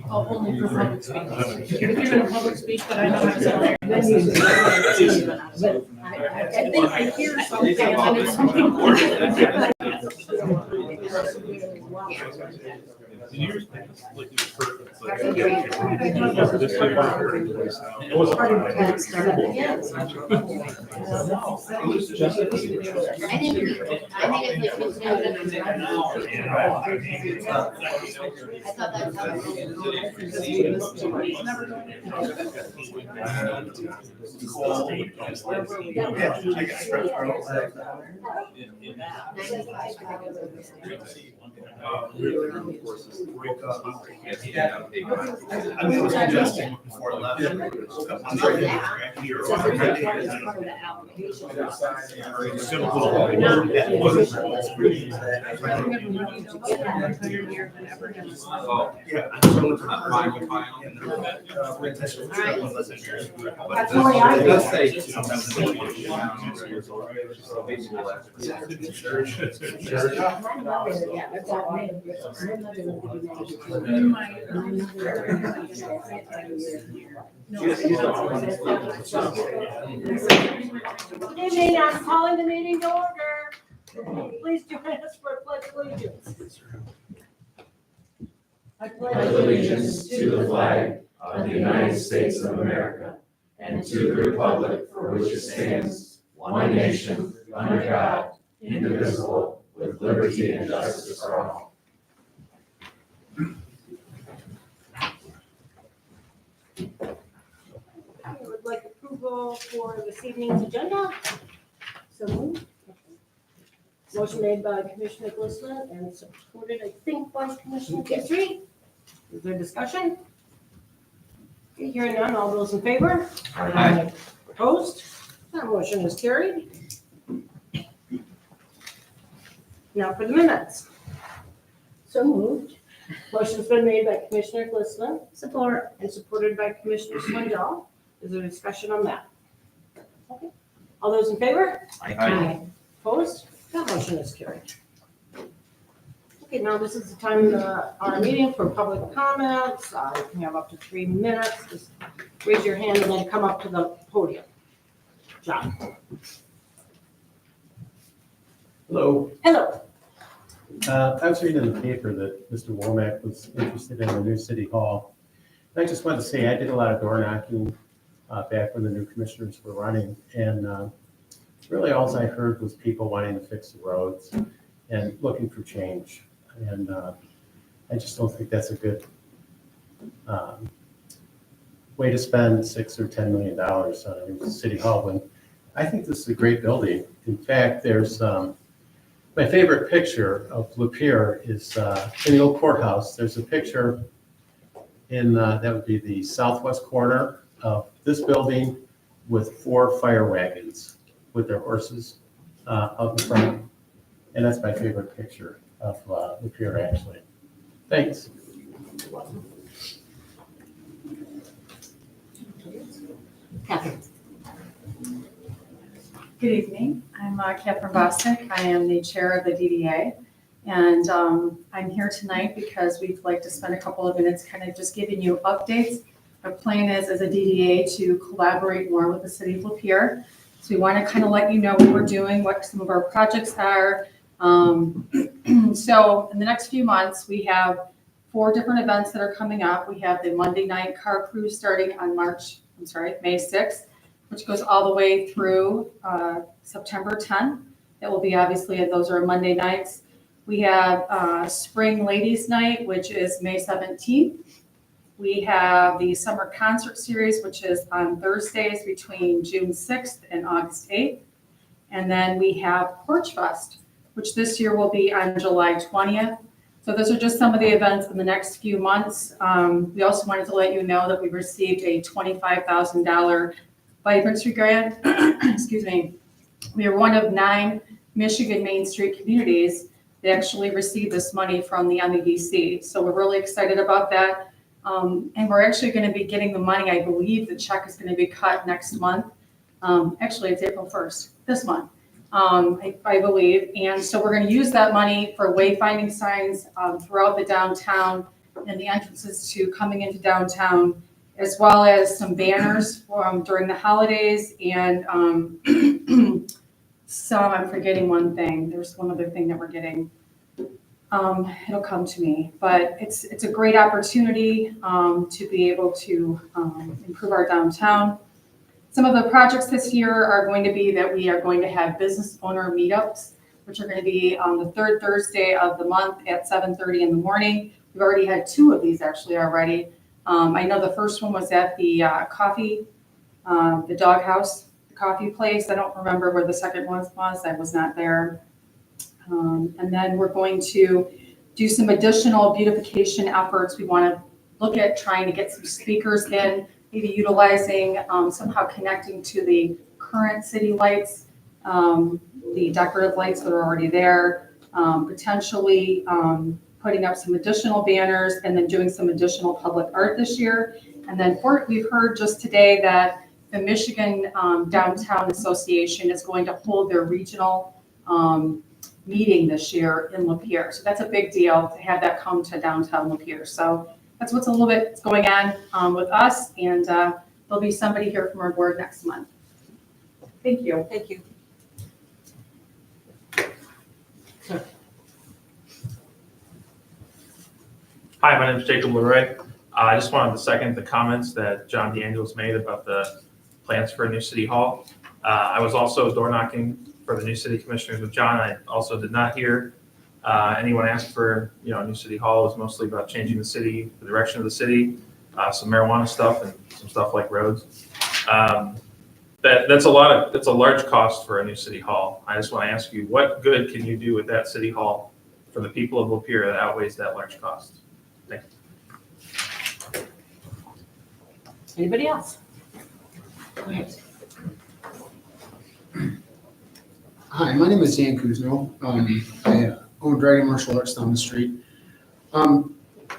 Oh, only for public speech. If you're in a public speech, but I know how to spell. I think I hear something and it's something important. I mean, it was adjusting before 11. Yeah. Good evening, I'm calling the meeting to order. Please join us for a pledge of allegiance. I pledge allegiance to the flag of the United States of America and to the republic for which it stands, one nation, under God, indivisible, with liberty and justice for all. I would like approval for this evening's agenda. So moved. Motion made by Commissioner Glissman and supported, I think, by Commissioner Guthrie. Is there discussion? Okay, hearing none, all those in favor? Aye. Opposed? That motion is carried. Now for the minutes. So moved. Motion's been made by Commissioner Glissman. Support. And supported by Commissioner Swindell. Is there discussion on that? Okay. All those in favor? Aye. Opposed? That motion is carried. Okay, now this is the time of our meeting for public comments. You can have up to 3 minutes. Just raise your hand and then come up to the podium. John. Hello. Hello. I was reading in the paper that Mr. Womack was interested in the new city hall. And I just wanted to say I did a lot of door knocking back when the new commissioners were running. And really all I heard was people wanting to fix the roads and looking for change. And I just don't think that's a good way to spend $6 or $10 million on a new city hall when I think this is a great building. In fact, there's my favorite picture of Lapeer is in the old courthouse. There's a picture in that would be the southwest corner of this building with 4 fire wagons with their horses out in front. And that's my favorite picture of Lapeer, actually. Thanks. Catherine. Good evening. I'm Catherine Bosnick. I am the chair of the DDA. And I'm here tonight because we'd like to spend a couple of minutes kind of just giving you updates. Our plan is as a DDA to collaborate more with the city of Lapeer. So we want to kind of let you know what we're doing, what some of our projects are. So in the next few months, we have 4 different events that are coming up. We have the Monday night car cruise starting on May 6th, which goes all the way through September 10th. That will be obviously, those are Monday nights. We have Spring Ladies Night, which is May 17th. We have the Summer Concert Series, which is on Thursdays between June 6th and August 8th. And then we have Porch Fest, which this year will be on July 20th. So those are just some of the events in the next few months. We also wanted to let you know that we received a $25,000 vibrancy grant. Excuse me. We are one of 9 Michigan Main Street communities that actually received this money from the MEDC. So we're really excited about that. And we're actually going to be getting the money. I believe the check is going to be cut next month. Actually, it's April 1st, this month. I believe. And so we're going to use that money for wayfinding signs throughout the downtown and the entrances to coming into downtown, as well as some banners during the holidays and I'm forgetting one thing. There's one other thing that we're getting. It'll come to me, but it's a great opportunity to be able to improve our downtown. Some of the projects this year are going to be that we are going to have business owner meetups, which are going to be on the third Thursday of the month at 7:30 in the morning. We've already had 2 of these actually already. I know the first one was at the coffee, the Doghouse, the coffee place. I don't remember where the second one was. I was not there. And then we're going to do some additional beautification efforts. We want to look at trying to get some speakers in, maybe utilizing, somehow connecting to the current city lights, the decorative lights that are already there, potentially putting up some additional banners and then doing some additional public art this year. And then we've heard just today that the Michigan Downtown Association is going to hold their regional meeting this year in Lapeer. So that's a big deal to have that come to downtown Lapeer. So that's what's a little bit going on with us, and there'll be somebody here from our board next month. Thank you. Thank you. Hi, my name is Jacob Leroy. I just wanted to second the comments that John DeAngelis made about the plans for a new city hall. I was also door knocking for the new city commissioners with John. I also did not hear anyone ask for, a new city hall. It was mostly about changing the city, the direction of the city, some marijuana stuff and some stuff like roads. That's a large cost for a new city hall. I just want to ask you, what good can you do with that city hall for the people of Lapeer that outweighs that large cost? Thank you. Anybody else? Go ahead. Hi, my name is Dan Kuzno. I own Dragon Martial Arts down the street. One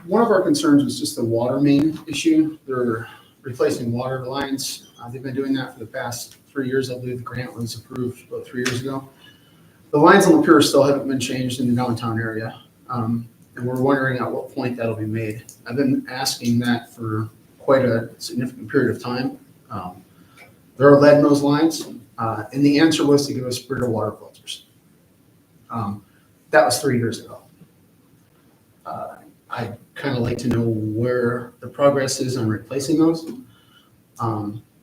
of our concerns was just the water main issue. They're replacing water lines. They've been doing that for the past 3 years. I believe the grant was approved about 3 years ago. The lines on Lapeer still haven't been changed in the downtown area. And we're wondering at what point that'll be made. I've been asking that for quite a significant period of time. There are lead in those lines. And the answer was to give us Brita water filters. That was 3 years ago. I'd kind of like to know where the progress is on replacing those.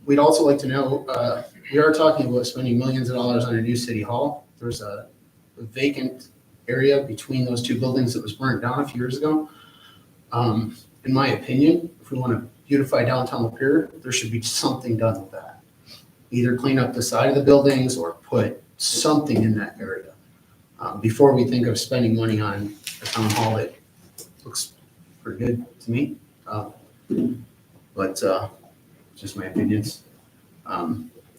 We'd also like to know, we are talking about spending millions of dollars on a new city hall. There's a vacant area between those 2 buildings that was burnt down a few years ago. In my opinion, if we want to beautify downtown Lapeer, there should be something done with that. Either clean up the side of the buildings or put something in that area before we think of spending money on a town hall that looks pretty good to me. But just my opinions.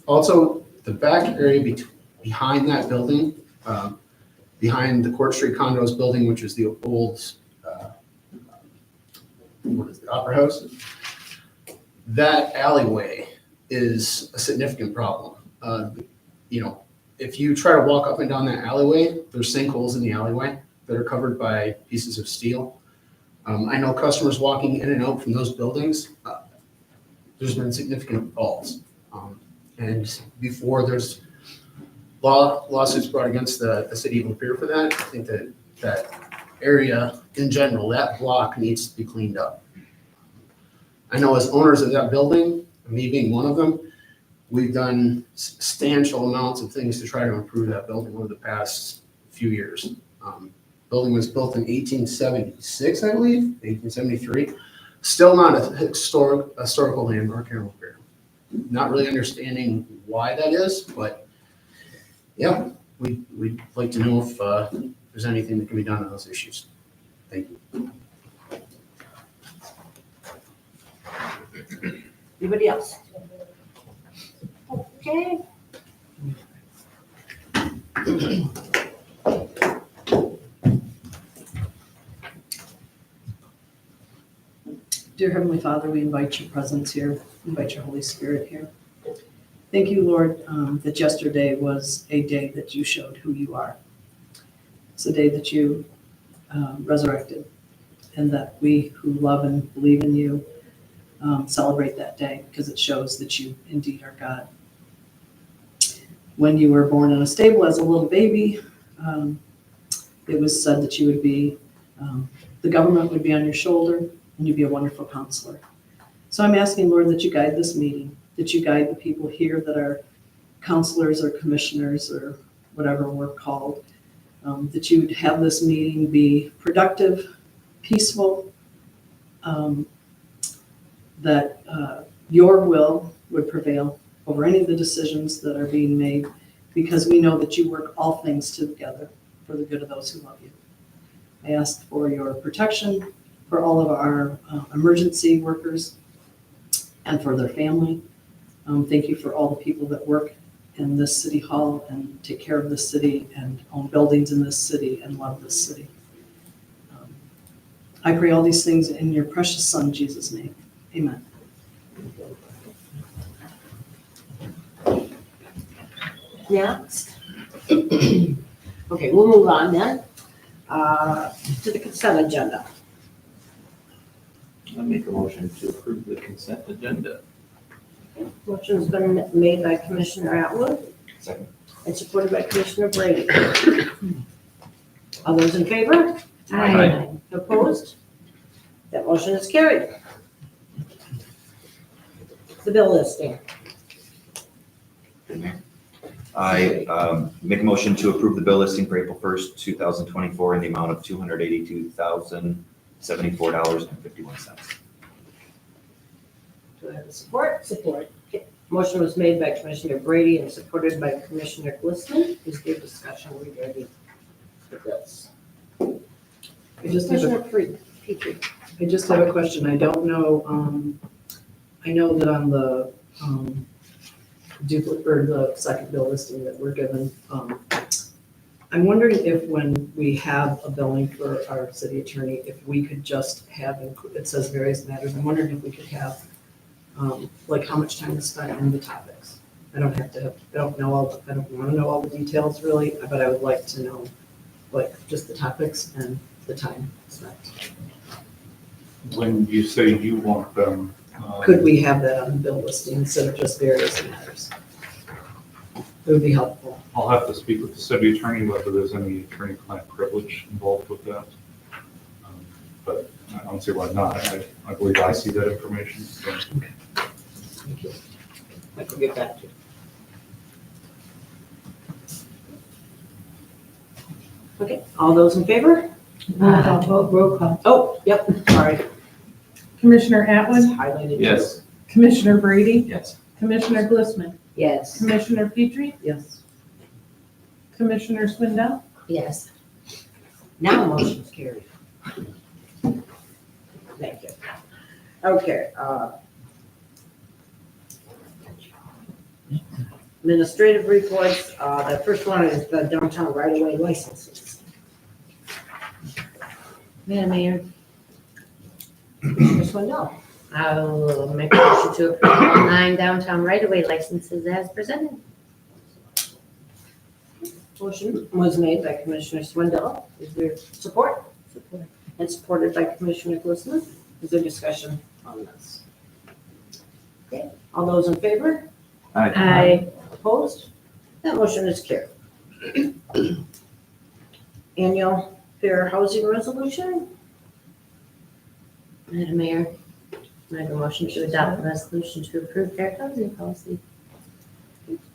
Also, the back area behind that building, behind the Court Street Condos building, which is the old, Opera House, that alleyway is a significant problem. If you try to walk up and down that alleyway, there's sinkholes in the alleyway that are covered by pieces of steel. I know customers walking in and out from those buildings, there's been significant falls. And before there's lawsuits brought against the city of Lapeer for that, I think that area in general, that block needs to be cleaned up. I know as owners of that building, me being one of them, we've done substantial amounts of things to try to improve that building over the past few years. Building was built in 1876, I believe, 1873. Still not a historical landmark here in Lapeer. Not really understanding why that is, but yeah, we'd like to know if there's anything that can be done on those issues. Thank you. Anybody else? Okay. Dear Heavenly Father, we invite your presence here, invite your Holy Spirit here. Thank you, Lord, that yesterday was a day that you showed who you are. It's a day that you resurrected, and that we who love and believe in you celebrate that day because it shows that you indeed are God. When you were born in a stable as a little baby, it was said that you would be, the government would be on your shoulder and you'd be a wonderful counselor. So I'm asking, Lord, that you guide this meeting, that you guide the people here that are counselors or commissioners or whatever we're called, that you would have this meeting be productive, peaceful, that your will would prevail over any of the decisions that are being made, because we know that you work all things together for the good of those who love you. I ask for your protection for all of our emergency workers and for their family. Thank you for all the people that work in this city hall and take care of this city and own buildings in this city and love this city. I pray all these things in your precious Son, Jesus' name. Amen. Next. Okay, we'll move on then to the consent agenda. I make a motion to approve the consent agenda. Motion's been made by Commissioner Atwood Second. and supported by Commissioner Brady. All those in favor? Aye. Opposed? That motion is carried. The bill listing. I make a motion to approve the bill listing for April 1st, 2024 in the amount of $282,074.51. Do I have a support? Support. Okay. Motion was made by Commissioner Brady and supported by Commissioner Glistman. Is there discussion regarding the bills? I just have a Commissioner Petrie. I just have a question. I don't know, I know that on the duplicate or the second bill listing that we're given, I'm wondering if when we have a billing for our city attorney, if we could just have, it says various matters, I'm wondering if we could have, like how much time is spent in the topics. I don't want to know all the details really, but I would like to know like just the topics and the time spent. When you say you want them. Could we have that on the bill listing instead of just various matters? It would be helpful. I'll have to speak with the city attorney whether there's any attorney-client privilege involved with that. But I don't see why not. I believe I see that information. So. Thank you. I can get back to you. Okay, all those in favor? Roll call. Oh, yep, sorry. Commissioner It's Atwood, highlighted. Yes. Commissioner Brady, Yes. Commissioner Glistman, Yes. Commissioner Petrie, Yes. Commissioner Swindell, Yes. Now motion's carried. Thank you. Okay, administrative reports, the first one is the downtown right-of-way licenses. Madam Mayor, Commissioner Swindell. I will make a motion to approve all 9 downtown right-of-way licenses as presented. Motion was made by Commissioner Swindell. Is there support? Support. And supported by Commissioner Glistman. Is there discussion on this? Okay, all those in favor? Aye. Opposed? That motion is carried. Annual fair housing resolution. Madam Mayor, I make a motion to adopt the resolution to approve fair housing policy.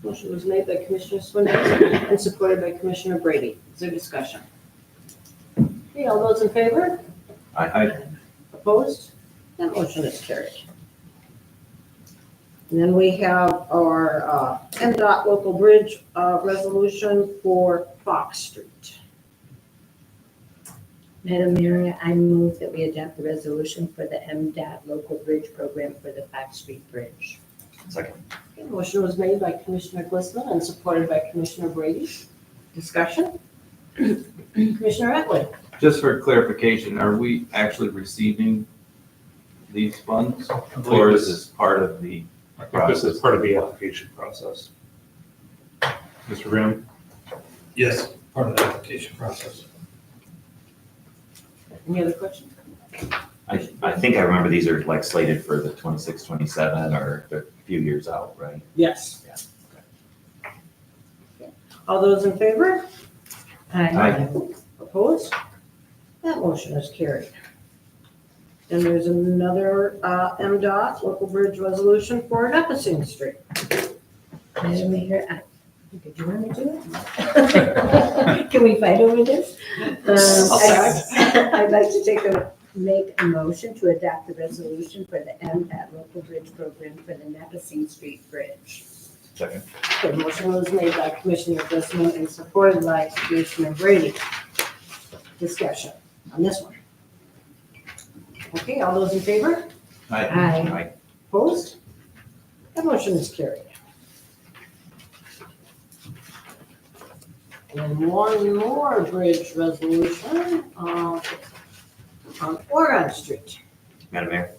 Motion was made by Commissioner Swindell and supported by Commissioner Brady. Is there discussion? Okay, all those in favor? Aye. Opposed? That motion is carried. And then we have our MDOT local bridge resolution for Fox Street. Madam Mayor, I move that we adopt the resolution for the MDOT local bridge program for the Fox Street Bridge. Second. Okay, motion was made by Commissioner Glistman and supported by Commissioner Brady. Discussion? Commissioner Atwood? Just for clarification, are we actually receiving these funds? Or is this part of the I think this is part of the application process. Mr. Graham? Yes, part of the application process. Any other questions? I think I remember these are like slated for the 26, 27, or they're a few years out, right? Yes. Yeah. All those in favor? Aye. Opposed? That motion is carried. And there's another MDOT local bridge resolution for Nipissing Street. Madam Mayor, did you want to do it? Can we fight over this? I'd like to make a motion to adopt the resolution for the MDOT local bridge program for the Nipissing Street Bridge. Second. The motion was made by Commissioner Griswold and supported by Commissioner Brady. Discussion on this one. Okay, all those in favor? Aye. Opposed? That motion is carried. And one more bridge resolution on Oregon Street. Madam Mayor,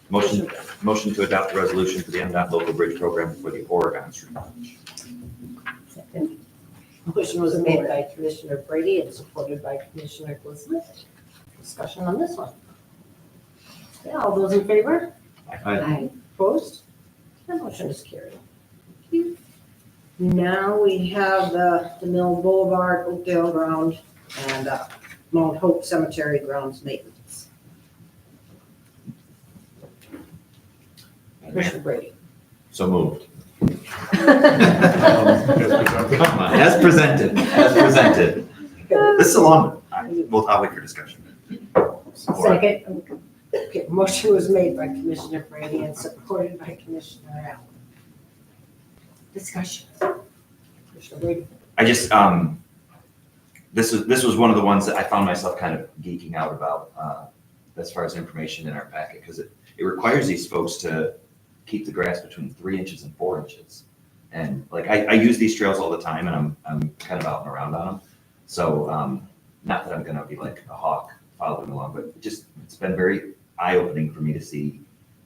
motion to adopt the resolution for the MDOT local bridge program for the Oregon Street. Second. Motion was made by Commissioner Brady and supported by Commissioner Glisman. Discussion on this one. Okay, all those in favor? Aye. Opposed? That motion is carried. Thank you. Now we have the Mill Boulevard, Oakdale Ground, and Mount Hope Cemetery grounds maintenance. Commissioner Brady. So moved. As presented, as presented. This is a long, I'll wait for discussion. Support. Second. Okay, motion was made by Commissioner Brady and supported by Commissioner Allen. Discussion. Commissioner Brady. I just, this was one of the ones that I found myself kind of geeking out about, as far as information in our packet, because it requires these folks to keep the grass between 3 inches and 4 inches. And like, I use these trails all the time, and I'm kind of out and around on them. So, not that I'm gonna be like a hawk following along, but it's been very eye-opening for me to see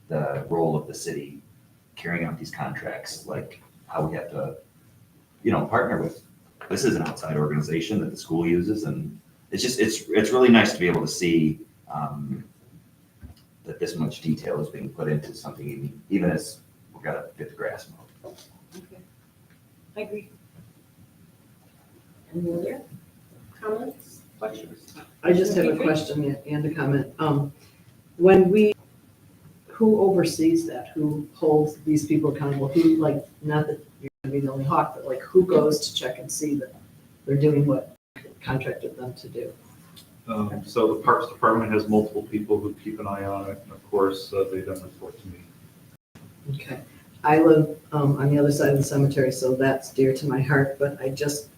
the role of the city carrying out these contracts, like how we have to, partner with, this is an outside organization that the school uses, and it's really nice to be able to see that this much detail is being put into something, even as we've got to get the grass mowed. Okay. I agree. Any other comments, questions? I just have a question and a comment. Who oversees that? Who holds these people accountable? Who, like, not that you're gonna be the only hawk, but like, who goes to check and see that they're doing what contracted them to do? So the Parks Department has multiple people who keep an eye on it, and of course, they then report to me. Okay. I live on the other side of the cemetery, so that's dear to my heart, but I just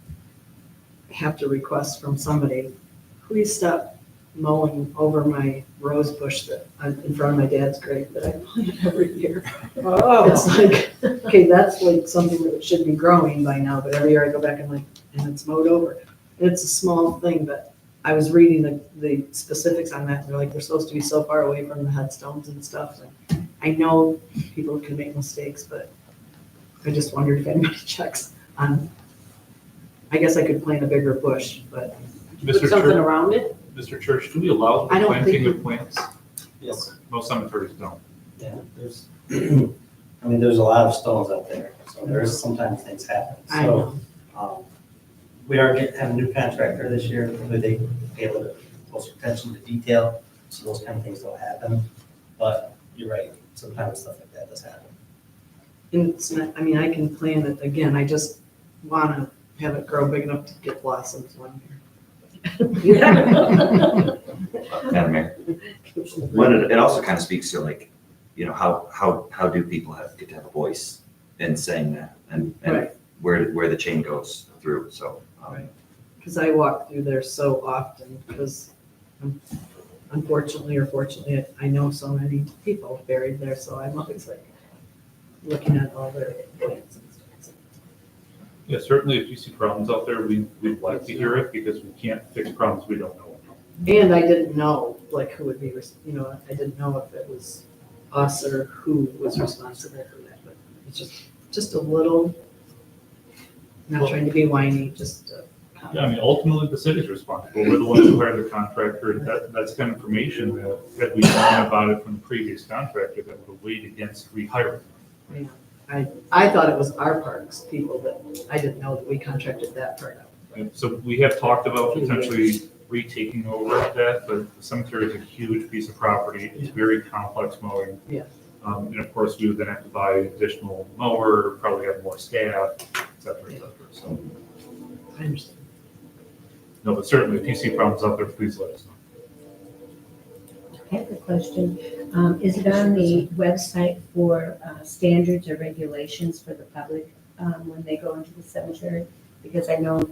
have to request from somebody, please stop mowing over my rose bush that in front of my dad's grave that I plant every year. Oh. It's like, okay, that's like something that should be growing by now, but every year I go back and it's mowed over. And it's a small thing, but I was reading the specifics on that, and they're like, they're supposed to be so far away from the headstones and stuff. And I know people can make mistakes, but I just wondered if anybody checks on, I guess I could plant a bigger bush, but Put Mr. something Church, around it? Mr. Church, do we allow the I don't planting think of plants? Yes, Most cemeteries don't. yeah, there's a lot of stones out there, so there's sometimes things happen. I So, know. we are having a new contractor this year, who they be able to close attention to detail, so those kind of things don't happen. But you're right, sometimes stuff like that does happen. And it's not, I mean, I can plant it again, I just wanna have it grow big enough to get blossoms one year. Madam Mayor, it also kind of speaks to like, how do people get to have a voice in saying that, and Right. where the chain goes through, so. Because I walk through there so often, because unfortunately or fortunately, I know so many people buried there, so I'm always like looking at all their plants and stuff. Yeah, certainly if you see problems out there, we'd like to hear it, because we can't fix problems we don't know. And I didn't know, like, who would be, I didn't know if it was us or who was responsible for that, but It's just a little, not trying to be whiny, just. Yeah, I mean, ultimately, the city's responsible. We're the ones who hired the contractor. That's kind of information that, had we known about it from the previous contractor, that would have weighed against rehiring. Yeah. I thought it was our parks people, but I didn't know that we contracted that part out. And so we have talked about potentially retaking over that, but the cemetery is a huge piece of property. It's very complex mowing. Yeah. And of course, we would then have to buy additional mower, probably have more staff, et cetera, et cetera. So, I understand. no, but certainly if you see problems out there, please let us know. I have a question. Is it on the website for standards or regulations for the public when they go into the cemetery? Because I know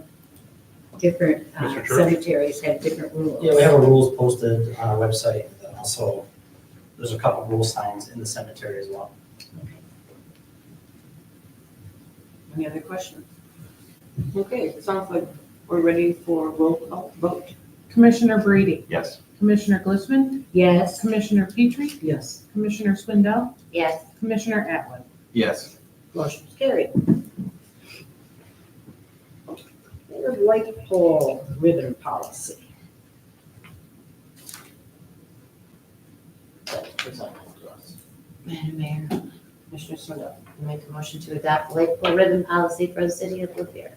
different Mr. Church? cemeteries have different rules. Yeah, we have a rules posted on our website, and also there's a couple rule signs in the cemetery as well. Any other questions? Okay, it sounds like we're ready for roll call vote. Commissioner Brady, Yes. Commissioner Glistman, Yes. Commissioner Petrie, Yes. Commissioner Swindell, Yes. Commissioner Atwood. Yes. Motion's carried. Light pole ribbon policy. Madam Mayor, Commissioner Swindle, I make a motion to adopt light pole ribbon policy for the city of Lapeer.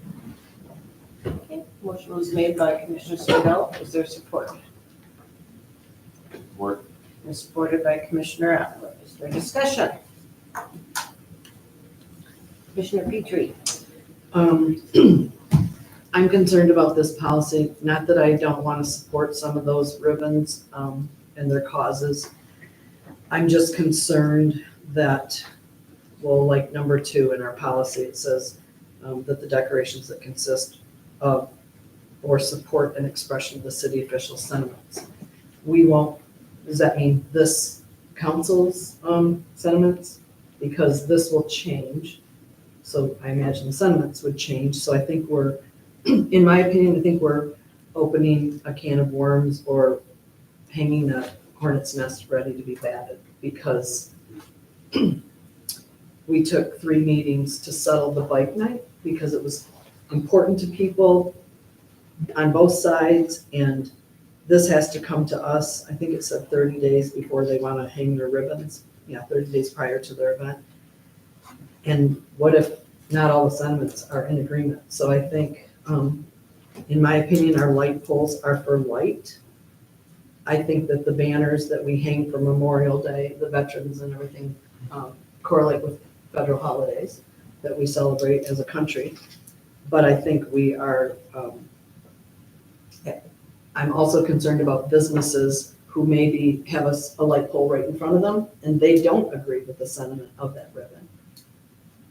Okay, motion was made by Commissioner Swindell. Is there support? Support. And supported by Commissioner Atwood. Is there discussion? Commissioner Petrie, I'm concerned about this policy, not that I don't want to support some of those ribbons and their causes. I'm just concerned that, well, like number 2 in our policy, it says that the decorations that consist of or support an expression of the city official sentiments. We won't, does that mean this council's sentiments? Because this will change. So I imagine the sentiments would change. So I think we're, in my opinion, I think we're opening a can of worms or hanging a hornet's nest ready to be batted, because we took 3 meetings to settle the bike night because it was important to people on both sides, and this has to come to us. I think it said 30 days before they want to hang their ribbons. Yeah, 30 days prior to their event. And what if not all the sentiments are in agreement? So I think, in my opinion, our light poles are for light. I think that the banners that we hang for Memorial Day, the veterans and everything, correlate with federal holidays that we celebrate as a country. But I think we are, I'm also concerned about businesses who maybe have a light pole right in front of them and they don't agree with the sentiment of that ribbon.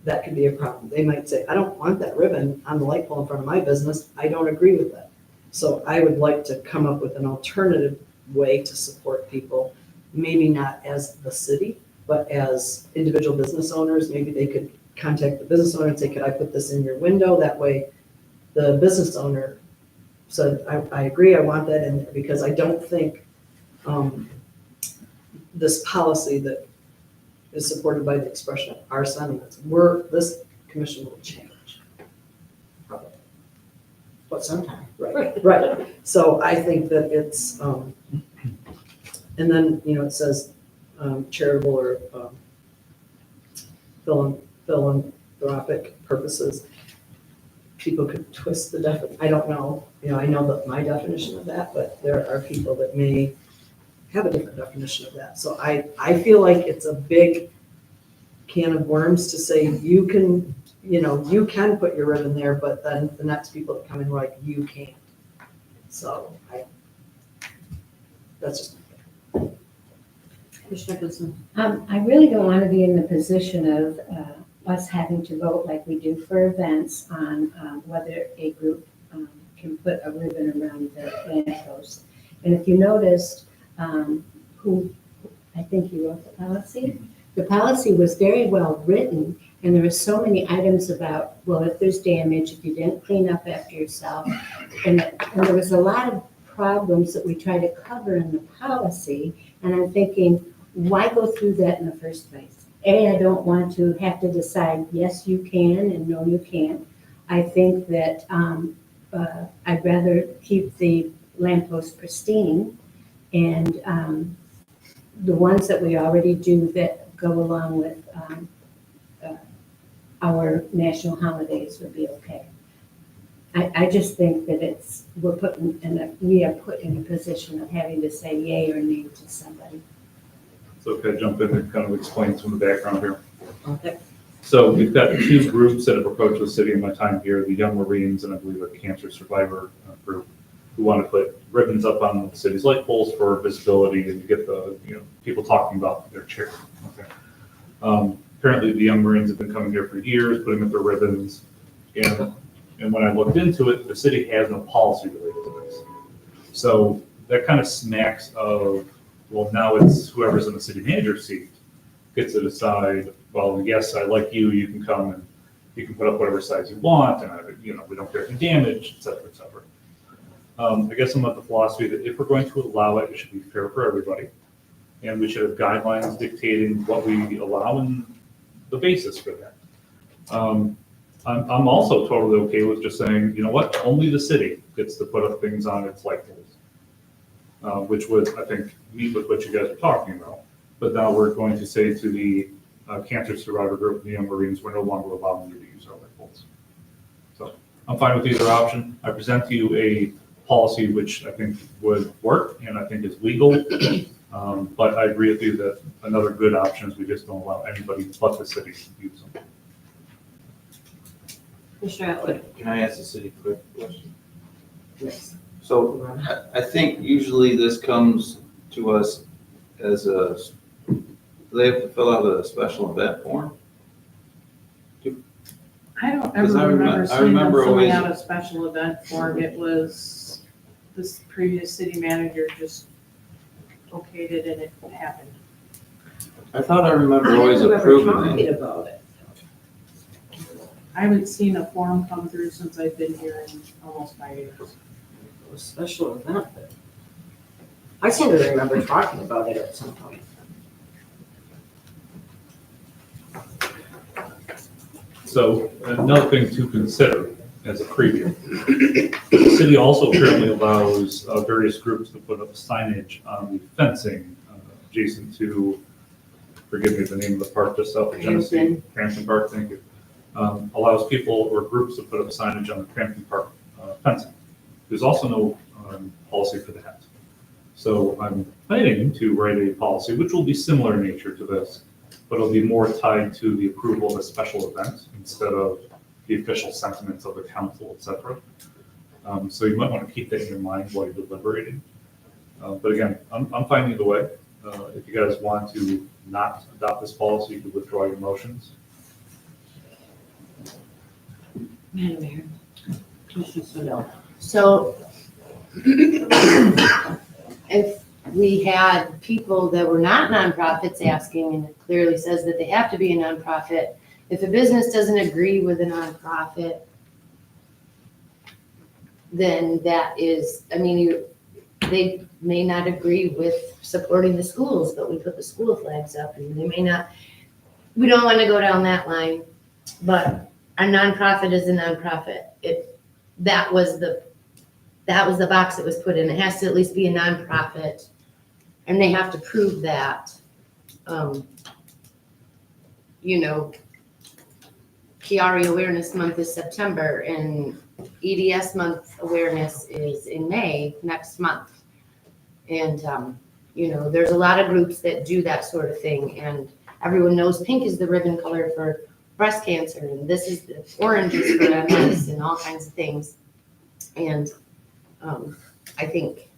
That could be a problem. They might say, I don't want that ribbon on the light pole in front of my business. I don't agree with that. So I would like to come up with an alternative way to support people, maybe not as the city, but as individual business owners. Maybe they could contact the business owner and say, could I put this in your window? That way the business owner said, I agree, I want that in there, because I don't think this policy that is supported by the expression of our sentiments, this commission will change. Probably. but sometime. Right. So I think that it's, and then, it says charitable or philanthropic purposes. People could twist the definition. I don't know. I know that my definition of that, but there are people that may have a different definition of that. So I feel like it's a big can of worms to say you can, you can put your ribbon there, but then the next people that come in are like, you can't. So that's just. Commissioner Guzman. I really don't want to be in the position of us having to vote like we do for events on whether a group can put a ribbon around the lamppost. And if you noticed, who I think you wrote the policy. The policy was very well written, and there were so many items about, well, if there's damage, if you didn't clean up after yourself, and there was a lot of problems that we try to cover in the policy. And I'm thinking, why go through that in the first place? I don't want to have to decide, yes, you can, and no, you can't. I think that I'd rather keep the lampposts pristine, and the ones that we already do that go along with our national holidays would be okay. I just think that we are put in a position of having to say yay or nay to somebody. So if I jump in and kind of explain some of the background here. Okay. So we've got two groups that have approached the city in my time here, the Young Marines and I believe a cancer survivor group, who want to put ribbons up on the city's light poles for visibility and get the, people talking about their charity. Okay. Apparently the Young Marines have been coming here for years, putting up their ribbons. And when I looked into it, the city has no policy related to this. So that kind of smacks of, well, now it's whoever's in the city manager's seat gets to decide, well, yes, I like you, you can come and you can put up whatever size you want, and we don't care if you damage, et cetera, et cetera. I guess I'm of the philosophy that if we're going to allow it, it should be fair for everybody. And we should have guidelines dictating what we allow and the basis for that. I'm also totally okay with just saying, you know what, only the city gets to put up things on its light poles, which would, I think, meet with what you guys are talking about. But now we're going to say to the cancer survivor group, the Young Marines, we're no longer allowing you to use our light poles. So I'm fine with either option. I present to you a policy which I think would work and I think is legal. But I agree with you that another good option is we just don't allow anybody but the city to use them. Mr. Atwood? Can I ask the city clerk a question? Yes. So I think usually this comes to us as do they have to fill out a special event form? I don't 'Cause I ever remember I seeing them remember filling always- out a special event form. It was this previous city manager just okayed it and it happened. I thought I remember always approving talking it. about it. I haven't seen a form come through since I've been here in almost 5 years. A special event. I seem to remember talking about it at some point. So another thing to consider as a preview, the city also currently allows various groups to put up signage on the fencing adjacent to, forgive me, the name of the park just south of Genesee, Crampton Park, thank you. Allows people or groups to put up signage on the Crampton Park fencing. There's also no policy for that. So I'm planning to write a policy, which will be similar in nature to this, but it'll be more tied to the approval of a special event instead of the official sentiments of the council, et cetera. So you might want to keep that in your mind while you're deliberating. But again, I'm fine either way. If you guys want to not adopt this policy, you can withdraw your motions. Madam Mayor. Commissioner Swindell. So if we had people that were not nonprofits asking, and it clearly says that they have to be a nonprofit, if a business doesn't agree with a nonprofit, then that is, they may not agree with supporting the schools, but we put the school flags up, and they may not, we don't want to go down that line, but a nonprofit is a nonprofit. That was the box that was put in. It has to at least be a nonprofit, and they have to prove that. PRE Awareness Month is September, and EDS Month Awareness is in May next month. And, there's a lot of groups that do that sort of thing, and everyone knows pink is the ribbon color for breast cancer, and this is the orange is for MS and all kinds of things. And I think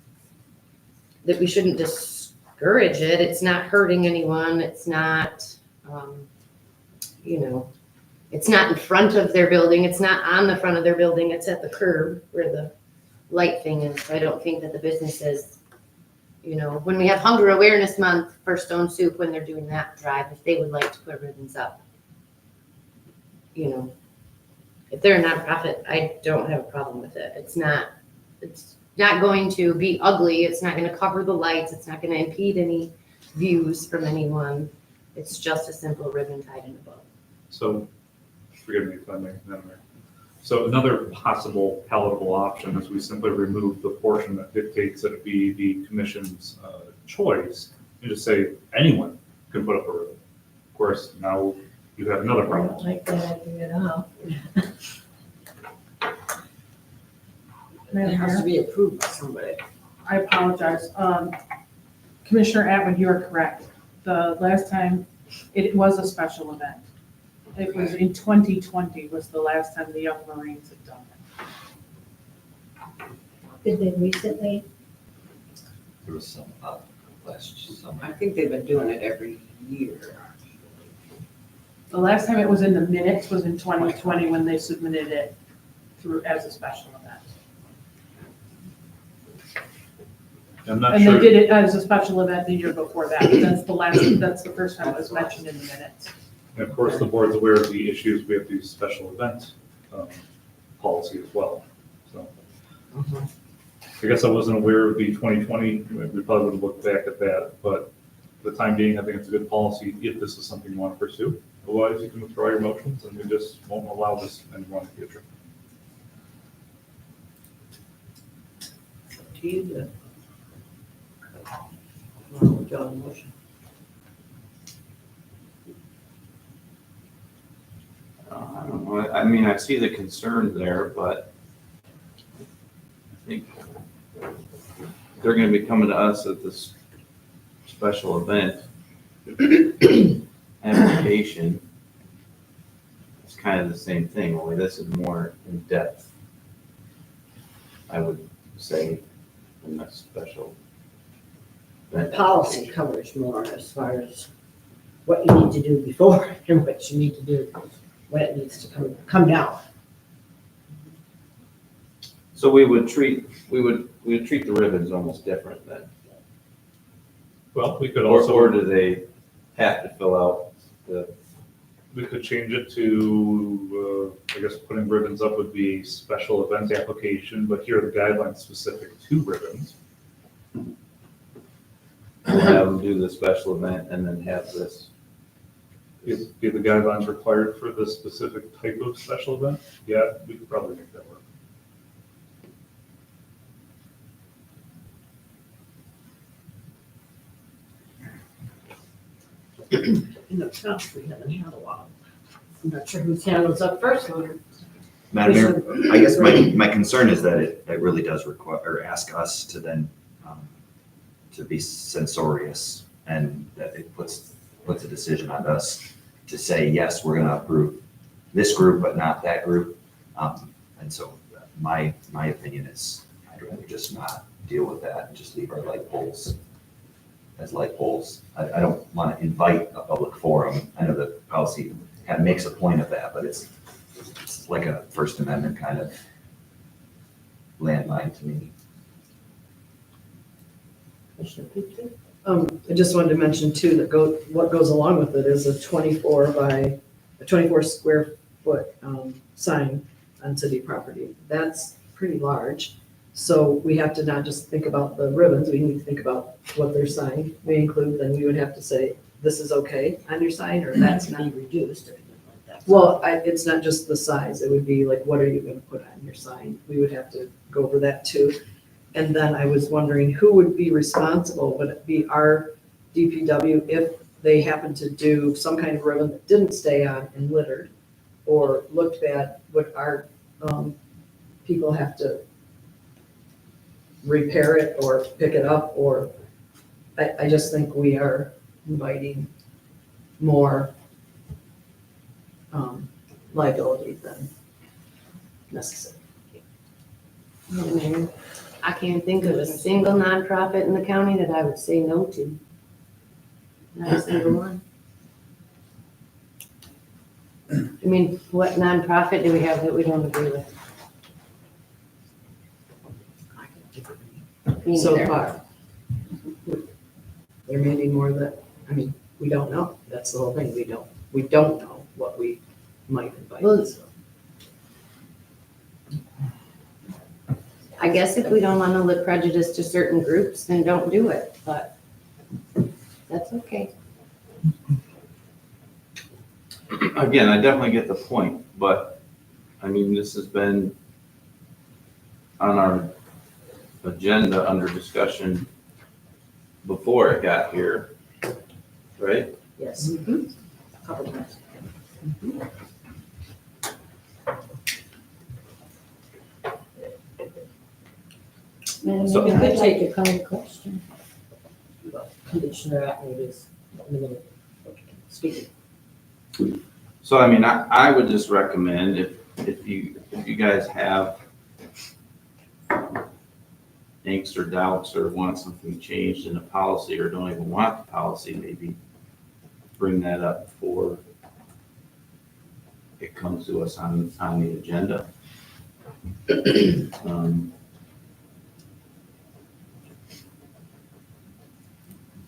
that we shouldn't discourage it. It's not hurting anyone. It's not, it's not in front of their building. It's not on the front of their building. It's at the curb where the light thing is. So I don't think that the businesses, when we have Hunger Awareness Month for Stone Soup, when they're doing that drive, if they would like to put ribbons up, if they're a nonprofit, I don't have a problem with it. It's not going to be ugly. It's not going to cover the lights. It's not going to impede any views from anyone. It's just a simple ribbon tied in a bow. So, forgive me if I make Madam Mayor. So another possible palatable option is we simply remove the portion that dictates that it be the commission's choice and just say anyone can put up a ribbon. Of course, now you have another I problem. don't like that idea at all. It has to be approved by somebody. I apologize. Commissioner Atwood, you are correct. The last time, it was a special event. It was in 2020 was the last time the Young Marines had done it. Did they recently? There was some last summer. I think they've been doing it every year. The last time it was in the minutes was in 2020 when they submitted it through as a special event. I'm not And they sure, did it as a special event the year before that. That's the first time it was mentioned in the minutes. and of course, the board's aware of the issues with the special event policy as well, so. I guess I wasn't aware of the 2020, we probably would have looked back at that, but for the time being, I think it's a good policy if this is something you want to pursue. Otherwise, you can withdraw your motions and we just won't allow this anymore in the future. Do you do? Withdraw the motion. I don't know, I mean, I see the concern there, but I think they're gonna be coming to us at this special event application. It's kind of the same thing, only this is more in depth, I would say, than a special event. Policy covers more as far as what you need to do before and what you need to do when it needs to come down. So we would treat the ribbons almost different then. Well, we could Or also, do they have to fill out the, we could change it to, I guess putting ribbons up would be a special event application, but here are the guidelines specific to ribbons. have them do the special event and then have this? Is the guidelines required for this specific type of special event? Yeah, we could probably make that work. In the past, we haven't had a lot. I'm not sure whose hand was up first. Madam Mayor, I guess my concern is that it really does require, or ask us to then, to be censorious, and that it puts a decision on us to say, yes, we're gonna approve this group, but not that group. And so my opinion is, I'd rather just not deal with that and just leave our light poles as light poles. I don't want to invite a public forum. I know the policy kind of makes a point of that, but it's like a First Amendment kind of landmine to me. I just wanted to mention too, that what goes along with it is a 24 square foot sign on city property. That's pretty large. So we have to not just think about the ribbons, we need to think about what their sign may include. Then we would have to say, this is okay on your sign, or that's not. Be reduced or anything like that. Well, it's not just the size, it would be like, what are you gonna put on your sign? We would have to go over that too. And then I was wondering who would be responsible? Would it be our DPW if they happened to do some kind of ribbon that didn't stay on and littered or looked bad? Would our people have to repair it or pick it up? Or I just think we are inviting more liability than necessary. I can't think of a single nonprofit in the county that I would say no to. Not a single one. I mean, what nonprofit do we have that we don't agree with? Me So neither. far. There may be more that, I mean, we don't know. That's the whole thing. We don't know what we might invite. Well, so. I guess if we don't want to look prejudice to certain groups, then don't do it, but that's okay. again, I definitely get the point, but, I mean, this has been on our agenda under discussion before it got here, right? Yes. Couple times. Madam So- Mayor, I'd like to call the question. Commissioner Atwood is in the minute. Speaking. So, I mean, I would just recommend if you guys have angst or doubts or want something changed in the policy or don't even want the policy, maybe bring that up before it comes to us on the agenda.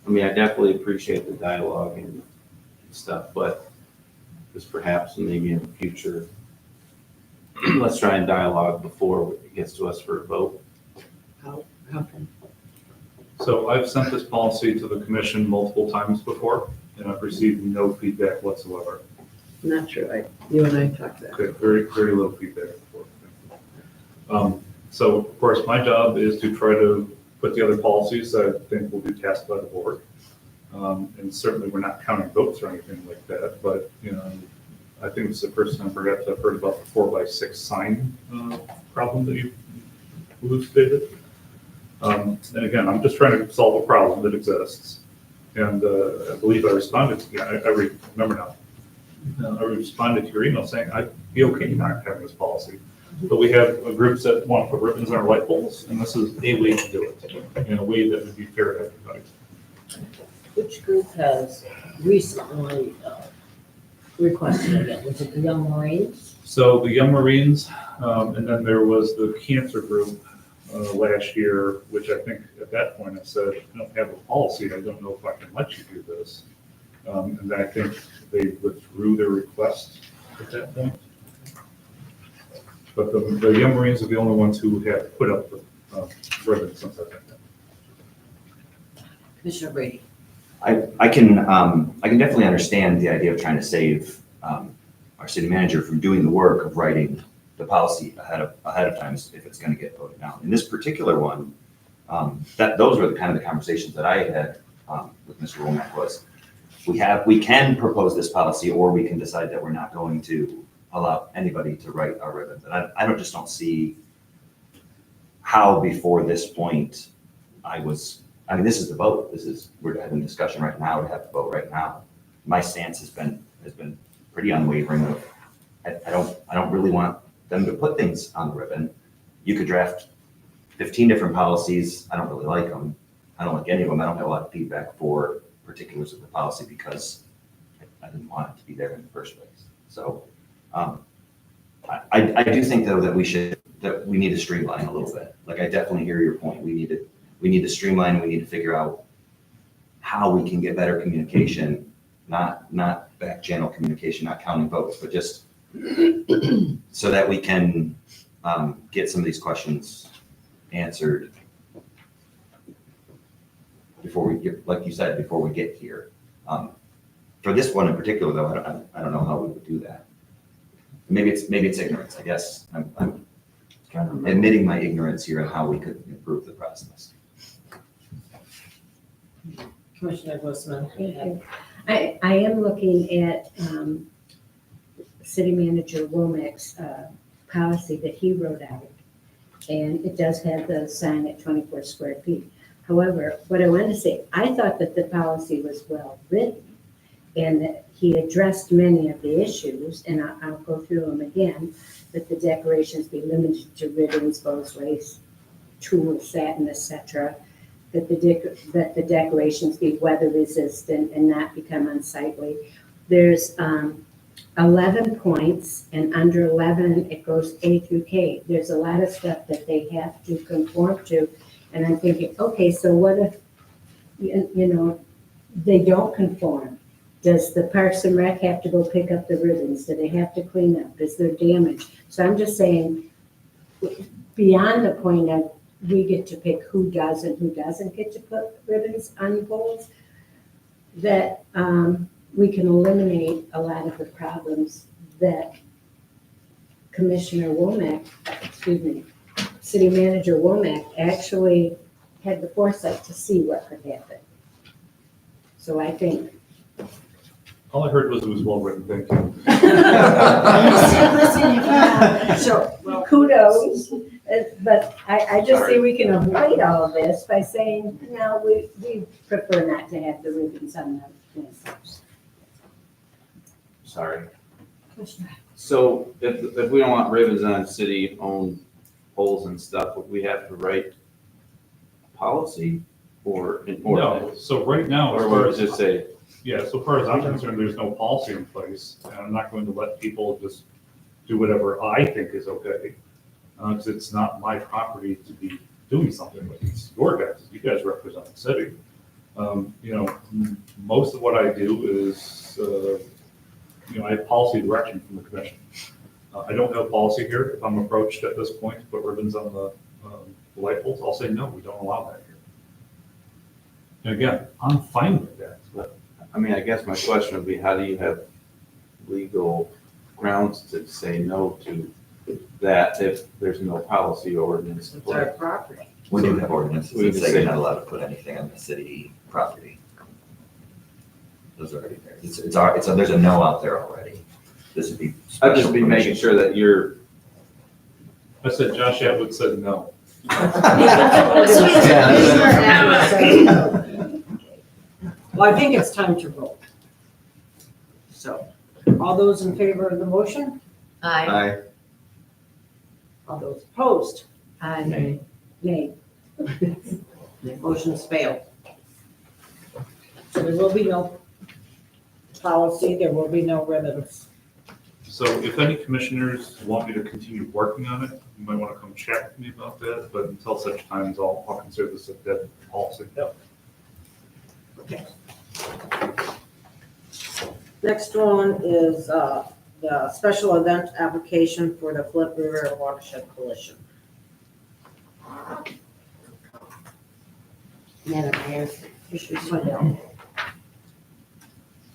I mean, I definitely appreciate the dialogue and stuff, but just perhaps maybe in the future, let's try and dialogue before it gets to us for a vote. How come? So I've sent this policy to the commission multiple times before, and I've received no feedback whatsoever. Not true. You and I talked that. Okay, very, very little feedback before. So of course, my job is to try to put together policies that I think will be passed by the board. And certainly we're not counting votes or anything like that, but, you know, I think it's the first time perhaps I've heard about the 4x6 sign problem that you elucidated. And again, I'm just trying to solve a problem that exists. And I believe I responded to, I remember now. I responded to your email saying I'd be okay not having this policy. But we have groups that want to put ribbons on our light poles, and this is a way to do it, in a way that would be fair to everybody. Which group has recently requested it? Was it the Young Marines? So the Young Marines, and then there was the cancer group last year, which I think at that point I said, I don't have a policy, I don't know if I can let you do this. And then I think they withdrew their request at that point. But the Young Marines are the only ones who have put up the ribbons since I think that. Commissioner Brady. I can definitely understand the idea of trying to save our city manager from doing the work of writing the policy ahead of time if it's going to get voted down. In this particular one, those were the kind of the conversations that I had with Mr. Womack was, we can propose this policy, or we can decide that we're not going to allow anybody to write our ribbons. And I don't see how before this point this is the vote. We're having a discussion right now to have the vote right now. My stance has been pretty unwavering of, I don't really want them to put things on the ribbon. You could draft 15 different policies. I don't really like them. I don't like any of them. I don't have a lot of feedback for particulars of the policy because I didn't want it to be there in the first place. So I do think though that we need to streamline a little bit. Like I definitely hear your point. We need to streamline. We need to figure out how we can get better communication, not back channel communication, not counting votes, but just so that we can get some of these questions answered before we get, like you said, before we get here. For this one in particular, though, I don't know how we would do that. Maybe it's ignorance. I guess I'm admitting my ignorance here on how we could improve the process. Commissioner Grossman. Thank you. I am looking at City Manager Womack's policy that he wrote out. And it does have the sign at 24 square feet. However, what I wanted to say, I thought that the policy was well written and that he addressed many of the issues, and I'll go through them again, that the decorations be limited to ribbons, bows, lace, tulle, satin, etc., that the decorations be weather resistant and not become unsightly. There's 11 points, and under 11, it goes A through K. There's a lot of stuff that they have to conform to, and I'm thinking, okay, so what if, they don't conform? Does the Parks and Rec have to go pick up the ribbons? Do they have to clean up? Is there damage? So I'm just saying, beyond the point of we get to pick who does and who doesn't get to put ribbons on poles, that we can eliminate a lot of the problems that Commissioner Womack, City Manager Womack actually had the foresight to see what could happen. So I think All I heard was it was well written, thank you. So, kudos, but I just say we can avoid all of this by saying, no, we prefer not to have the ribbons on the fences. Sorry. So if we don't want ribbons on city-owned poles and stuff, would we have to write policy or an No, ordinance? so right now, as Or far would as it just say, yeah, so far as I'm concerned, there's no policy in place, and I'm not going to let people just do whatever I think is okay. Because it's not my property to be doing something with. It's your guys, you guys represent the city. Most of what I do is, I have policy direction from the commission. I don't have policy here. If I'm approached at this point to put ribbons on the light poles, I'll say, no, we don't allow that here. And again, I'm fine with that, but I mean, I guess my question would be, how do you have legal grounds to say no to that if there's no policy or ordinance in It's our place? property. We do have ordinances We that just say say- you're not allowed to put anything on the city property. Those are already there. There's a no out there already. This would be. I'd just special be making permission. sure that you're, I said Josh Atwood said no. Well, I think it's time to vote. So, all those in favor of the motion? Aye. All those opposed? Nay. Motion's failed. So there will be no policy, there will be no ribbons. So if any commissioners want me to continue working on it, you might want to come chat with me about that, but until such times, I'll consider this a dead policy. Okay. Next one is the special event application for the Flint River Watershed Coalition. Madam Mayor. Commissioner Swindell.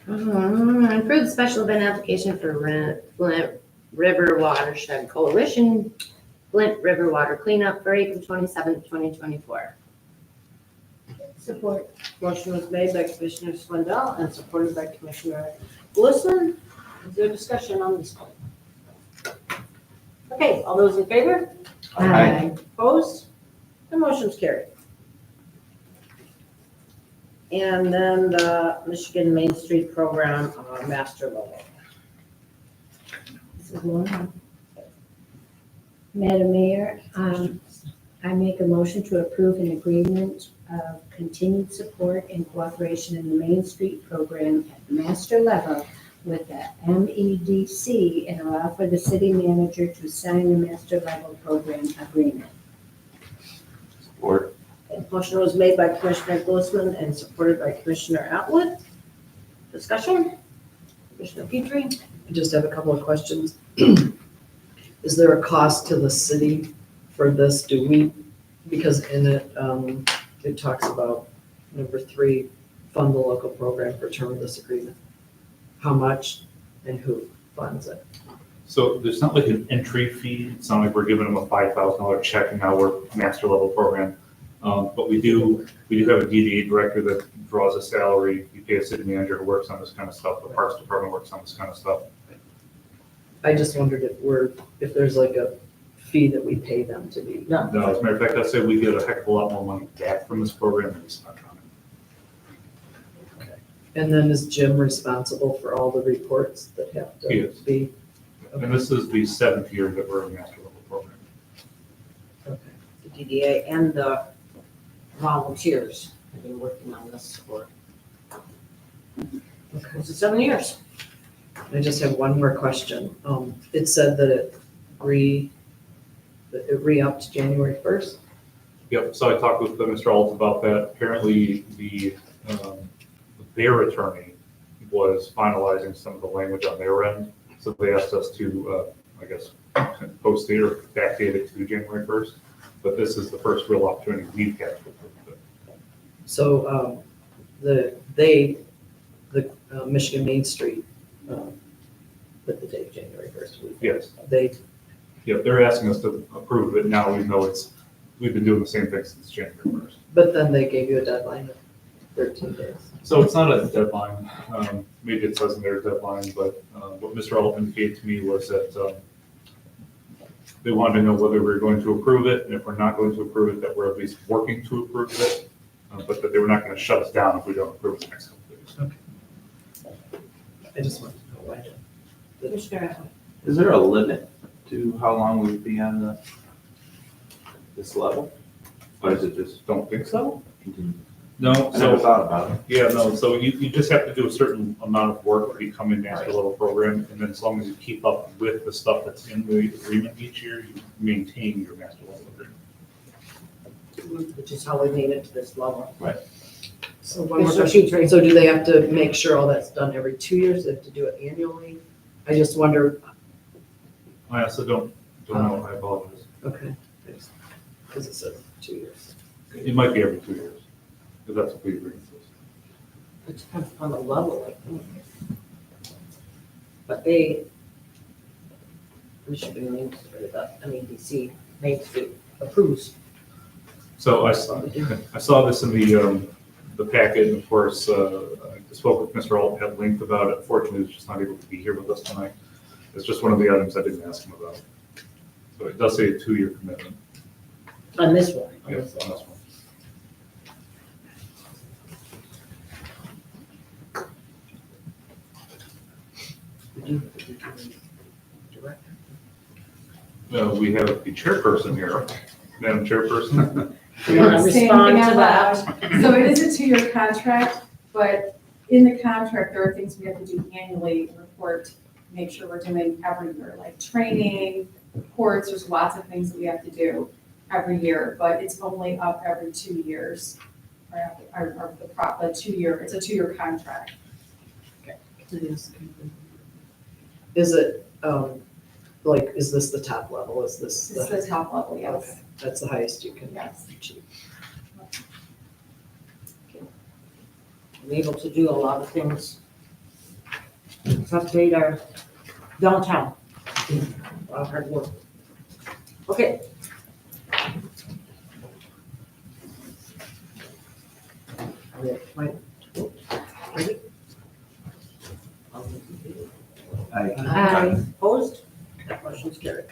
Approve the special event application for Flint River Watershed Coalition, Flint River Water Cleanup for April 27th, 2024. Support. Motion was made by Commissioner Swindell and supported by Commissioner Glissman. Is there discussion on this one? Okay, all those in favor? Aye. Opposed? The motion's carried. And then the Michigan Main Street Program, master level. This is Lauren. Madam Mayor, I make a motion to approve an agreement of continued support and cooperation in the Main Street program at the master level with the MEDC and allow for the city manager to sign the master level program agreement. or Motion was made by Commissioner Glissman and supported by Commissioner Atwood. Discussion? Commissioner Petrie? I just have a couple of questions. Is there a cost to the city for this? Because in it, it talks about number 3, fund the local program for term of this agreement. How much and who funds it? So there's not like an entry fee. It's not like we're giving them a $5,000 check and now we're master level program. But we do have a DDA director that draws a salary. You pay a city manager who works on this kind of stuff. The Parks Department works on this kind of stuff. I just wondered if there's like a fee that we pay them to be. No, as a matter of fact, I'd say we get a heck of a lot more money back from this program than we spent on it. And then is Jim responsible for all the reports that have He to is. be? And this is the 7th year that we're a master level program. The DDA and the volunteers have been working on this for, was it 7 years? I just have one more question. It said that it re-upped January 1st. Yep, so I talked with Mr. Alt about that. Apparently, their attorney was finalizing some of the language on their end. So they asked us to, post it or backdate it to January 1st. But this is the first real opportunity we've had to approve it. So they the Michigan Main Street, with the date January 1st. Yes. They, Yeah, they're asking us to approve it now, even though we've been doing the same thing since January 1st. but then they gave you a deadline of 13 days. So it's not a deadline, maybe it says in their deadline, but what Mr. Alt indicated to me was that they wanted to know whether we're going to approve it, and if we're not going to approve it, that we're at least working to approve it, but that they were not going to shut us down if we don't approve it the next couple of days. I just wanted to know why. Commissioner Atwood. Is there a limit to how long we'd be on this level? Or is it just Don't think so? continue? No, I never so, thought about it. yeah, no, so you just have to do a certain amount of work to become a master level program, and then as long as you keep up with the stuff that's in the agreement each year, you maintain your master level agreement. Which is how we made it to this level. So one more Commissioner question. Petrie. So do they have to make sure all that's done every 2 years? They have to do it annually? I just wonder, I also don't know, I apologize. okay, because it says 2 years. It might be every 2 years, because that's what the agreement says. It depends on the level, I think. But they, Michigan Main Street, the MEDC Main Street approves. So I saw this in the packet, and of course, I spoke with Mr. Alt at length about it. Fortunately, he's just not able to be here with us tonight. It's just one of the items I didn't ask him about. So it does say a 2-year commitment. On this one. Yes, on this one. We have the chairperson here, Madam Chairperson. You want to Say respond anything to out that? loud. So it is a 2-year contract, but in the contract, there are things we have to do annually, report, make sure we're doing every year, like training, reports, there's lots of things that we have to do every year, but it's only up every 2 years. Or the 2-year, it's a 2-year contract. Is it, like, is this the top level? Is this? This is the top level, yes. Okay, that's the highest you can Yes. achieve. I'm able to do a lot of things. Let's update our downtown. A lot of hard work. Okay. Ready? Aye. Opposed? That motion's carried.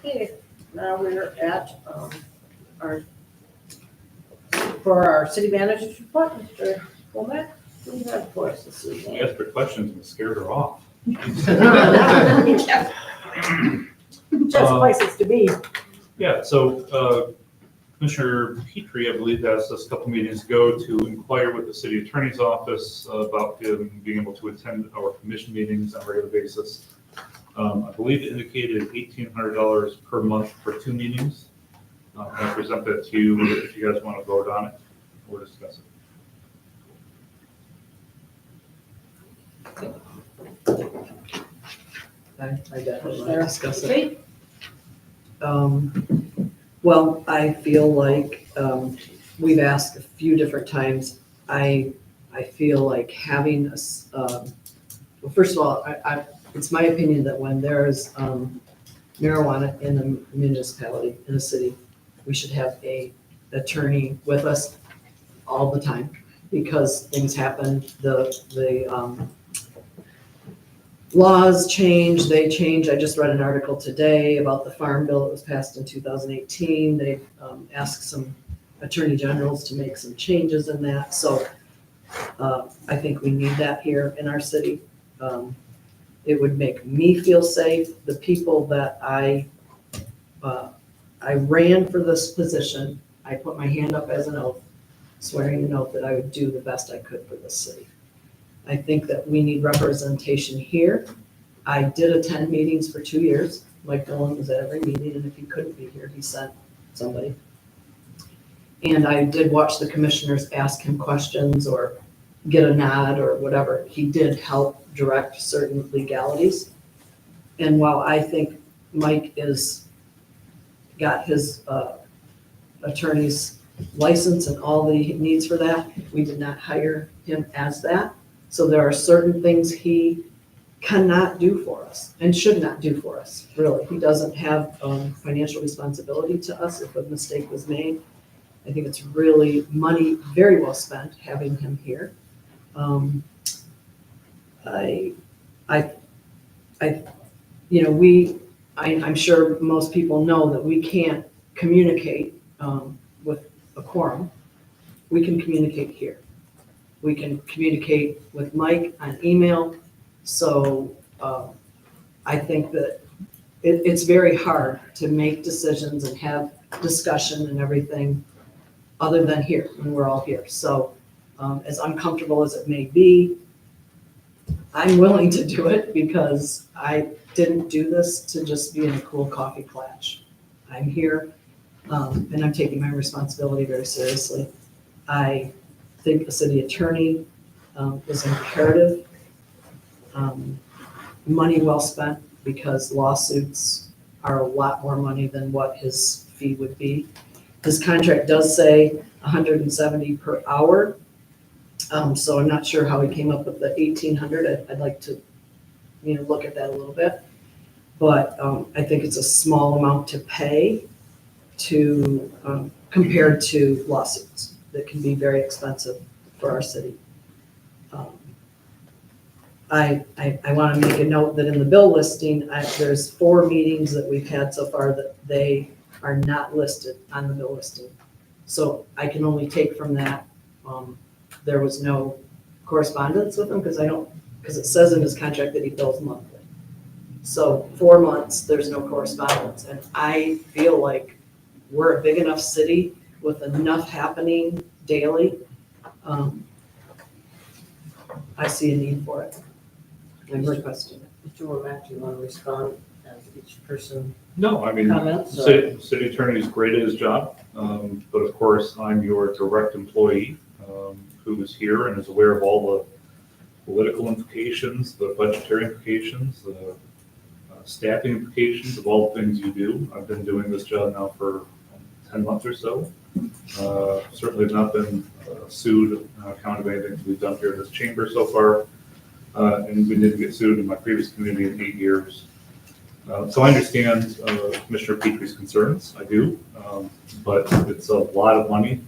Okay, now we're at for our city manager's report, Mr. Womack, what do you have for us this I evening? asked her questions and scared her off. Just places to be. Yeah, so Commissioner Petrie, I believe, asked us a couple meetings ago to inquire with the city attorney's office about him being able to attend our commission meetings on a regular basis. I believe it indicated $1,800 per month for 2 meetings. I'll present that to you if you guys want to vote on it or discuss it. I definitely want to discuss it. Well, I feel like, we've asked a few different times. I feel like having a, well, first of all, it's my opinion that when there's, marijuana in the municipality, in the city, we should have a attorney with us all the time, because things happen, the laws change, they change. I just read an article today about the farm bill that was passed in 2018. They asked some attorney generals to make some changes in that. So I think we need that here in our city. It would make me feel safe. The people that I ran for this position, I put my hand up as an oath, swearing an oath that I would do the best I could for this city. I think that we need representation here. I did attend meetings for 2 years. Mike Nolan was at every meeting, and if he couldn't be here, he sent somebody. And I did watch the commissioners ask him questions or get a nod or whatever. He did help direct certain legalities. And while I think Mike got his attorneys license and all the needs for that. We did not hire him as that. So there are certain things he cannot do for us and should not do for us, really. He doesn't have financial responsibility to us if a mistake was made. I think it's really money very well spent having him here. I'm sure most people know that we can't communicate with a quorum. We can communicate here. We can communicate with Mike on email. So I think that it's very hard to make decisions and have discussion and everything other than here, when we're all here. So as uncomfortable as it may be, I'm willing to do it because I didn't do this to just be in a cool coffee klatch. I'm here and I'm taking my responsibility very seriously. I think a city attorney is imperative. Money well spent, because lawsuits are a lot more money than what his fee would be. His contract does say 170 per hour. So I'm not sure how he came up with the 1,800. I'd like to, look at that a little bit. But I think it's a small amount to pay to compared to lawsuits that can be very expensive for our city. I want to make a note that in the bill listing, there's 4 meetings that we've had so far that they are not listed on the bill listing. So I can only take from that, there was no correspondence with him because it says in his contract that he bills monthly. So 4 months, there's no correspondence. And I feel like we're a big enough city with enough happening daily. I see a need for it. I'm requesting it. Mr. Womack, do you want to respond as each person No, I mean, comments? city attorney is great at his job, but of course, I'm your direct employee who is here and is aware of all the political implications, the budgetary implications, the staffing implications of all the things you do. I've been doing this job now for 10 months or so. Certainly have not been sued on account of anything we've done here in this chamber so far. And we didn't get sued in my previous community in 8 years. So I understand Commissioner Petrie's concerns, I do, but it's a lot of money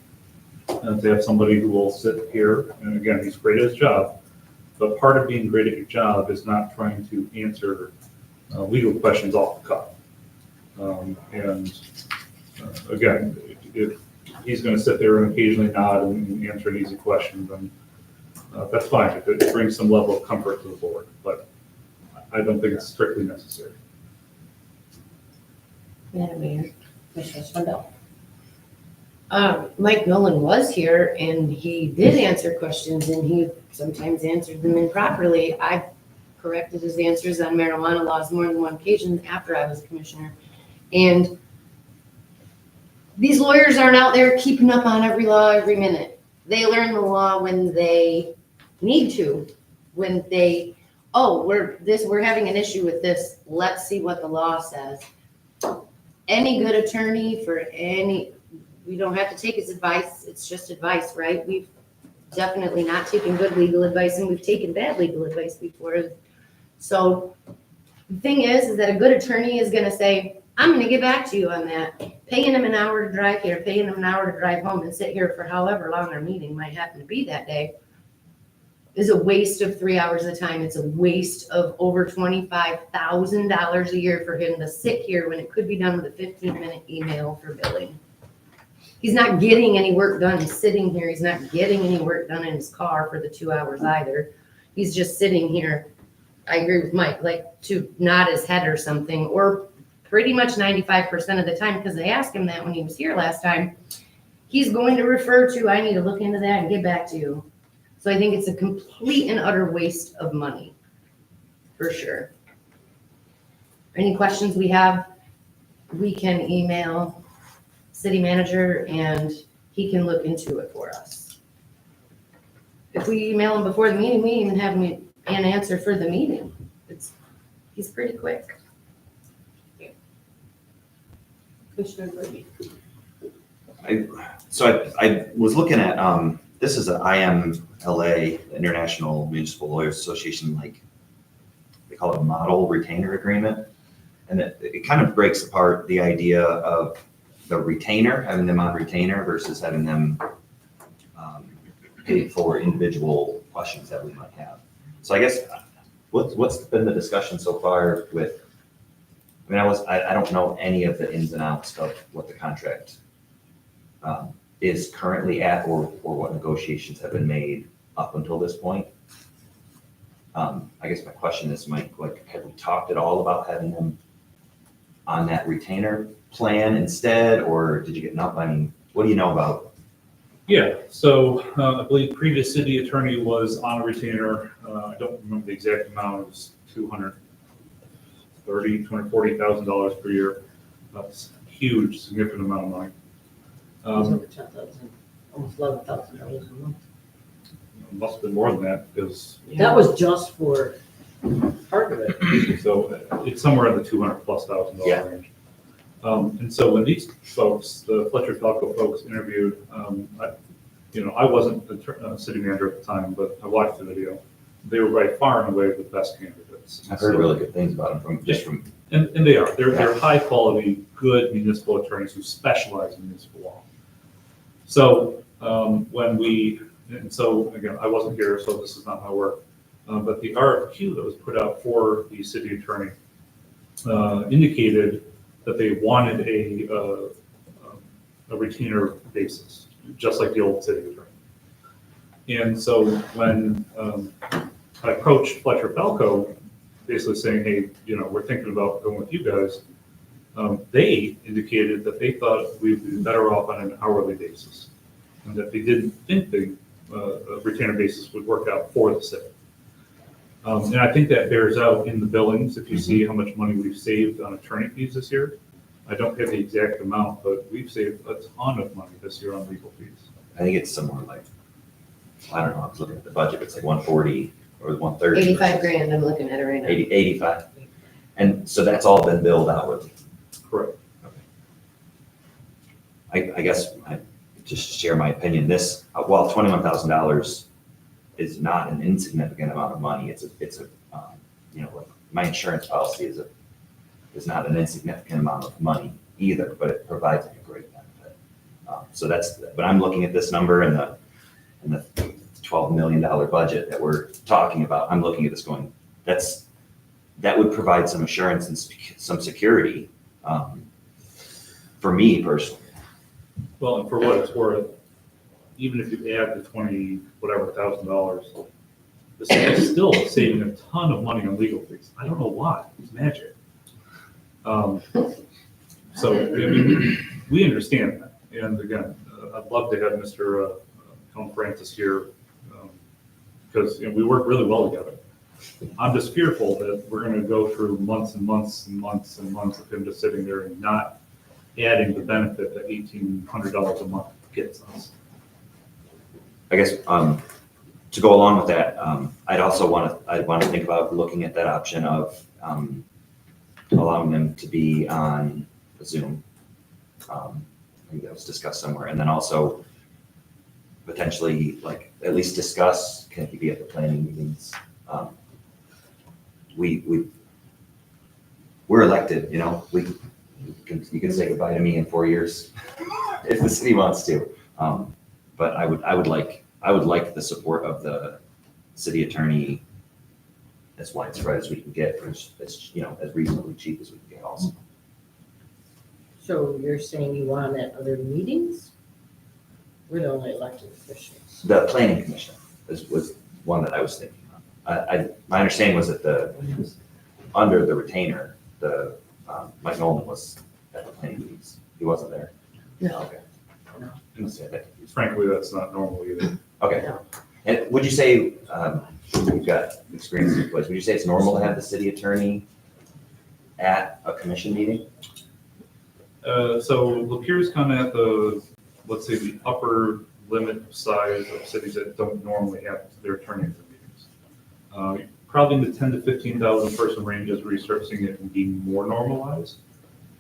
to have somebody who will sit here, and again, he's great at his job, but part of being great at your job is not trying to answer legal questions off the cuff. Again, if he's going to sit there and occasionally nod and answer an easy question, then that's fine if it brings some level of comfort to the board, but I don't think it's strictly necessary. Madam Mayor, Commissioner Swindell. Mike Nolan was here and he did answer questions and he sometimes answered them improperly. I corrected his answers on marijuana laws more than one occasion after I was commissioner. And these lawyers aren't out there keeping up on every law every minute. They learn the law when they need to, when they, we're having an issue with this. Let's see what the law says. Any good attorney we don't have to take his advice. It's just advice, right? We've definitely not taken good legal advice and we've taken bad legal advice before. So the thing is that a good attorney is going to say, I'm going to get back to you on that. Paying him an hour to drive here, paying him an hour to drive home and sit here for however long our meeting might happen to be that day is a waste of 3 hours of time. It's a waste of over $25,000 a year for him to sit here when it could be done with a 15-minute email for billing. He's not getting any work done sitting here. He's not getting any work done in his car for the 2 hours either. He's just sitting here. I agree with Mike, like to nod his head or something, or pretty much 95% of the time, because I asked him that when he was here last time, he's going to refer to, I need to look into that and get back to you. So I think it's a complete and utter waste of money, for sure. Any questions we have, we can email city manager and he can look into it for us. If we email him before the meeting, we even have an answer for the meeting. He's pretty quick. Commissioner Brady. I was looking at, this is an IMLA, International Municipal Lawyers Association, like, they call it a model retainer agreement. And it kind of breaks apart the idea of the retainer, having them on retainer versus having them paid for individual questions that we might have. So I guess, what's been the discussion so far with, I mean, I don't know any of the ins and outs of what the contract is currently at or what negotiations have been made up until this point. I guess my question is, Mike, like, have we talked at all about having them on that retainer plan instead, or did you get enough? I mean, what do you know about? Yeah, so I believe previous city attorney was on a retainer. I don't remember the exact amount. It was $240,000 per year. That's a huge, significant amount of money. Over 10,000, almost $11,000 a month. It must have been more than that because. That was just for part of it. So it's somewhere in the $200,000+ Yeah. range. And so when these folks, the Fletcher Falco folks interviewed, I wasn't the city manager at the time, but I watched the video. They were by far and away the best candidates. I've heard really good things about them from. And they are. They're high quality, good municipal attorneys who specialize in municipal law. So so again, I wasn't here, so this is not my work. But the RFQ that was put out for the city attorney indicated that they wanted a retainer basis, just like the old city attorney. And so when I approached Fletcher Falco, basically saying, hey, we're thinking about going with you guys, they indicated that they thought we'd be better off on an hourly basis, and that they didn't think the retainer basis would work out for the city. And I think that bears out in the billings. If you see how much money we've saved on attorney fees this year, I don't have the exact amount, but we've saved a ton of money this year on legal fees. I think it's somewhere like, I don't know, I was looking at the budget, it's like 140 or 130. 85 grand, I'm looking at it right now. 85. And so that's all been billed outwardly. Correct. I guess I just share my opinion. This, while $21,000 is not an insignificant amount of money, it's a like my insurance policy is not an insignificant amount of money either, but it provides a great benefit. So but I'm looking at this number and the $12 million budget that we're talking about. I'm looking at this going, that would provide some assurance and some security for me personally. Well, and for what it's worth, even if you add the $20,000, the city is still saving a ton of money on legal fees. I don't know why. It's magic. So I mean, we understand that. And again, I'd love to have Mr. Tom Francis here because we work really well together. I'm just fearful that we're going to go through months and months and months and months of him just sitting there and not adding the benefit that $1,800 a month gets us. I guess to go along with that, I'd want to think about looking at that option of allowing them to be on Zoom. I think that was discussed somewhere, and then also potentially like at least discuss, can he be at the planning meetings? We're elected, you can say goodbye to me in 4 years if the city wants to. But I would like the support of the city attorney as widespread as we can get, as reasonably cheap as we can get also. So you're saying you want them at other meetings? We're the only elected officials. The planning commission was one that I was thinking of. My understanding was that under the retainer, Mike Nolan was at the planning meetings. He wasn't there. No. Okay. No. Frankly, that's not normal either. Okay. No. And would you say, you've got experience in place, would you say it's normal to have the city attorney at a commission meeting? So Lapierre's kind of at let's say the upper limit of size of cities that don't normally have their attorney at the meetings. Probably in the 10 to 15,000 person range as we start seeing it being more normalized.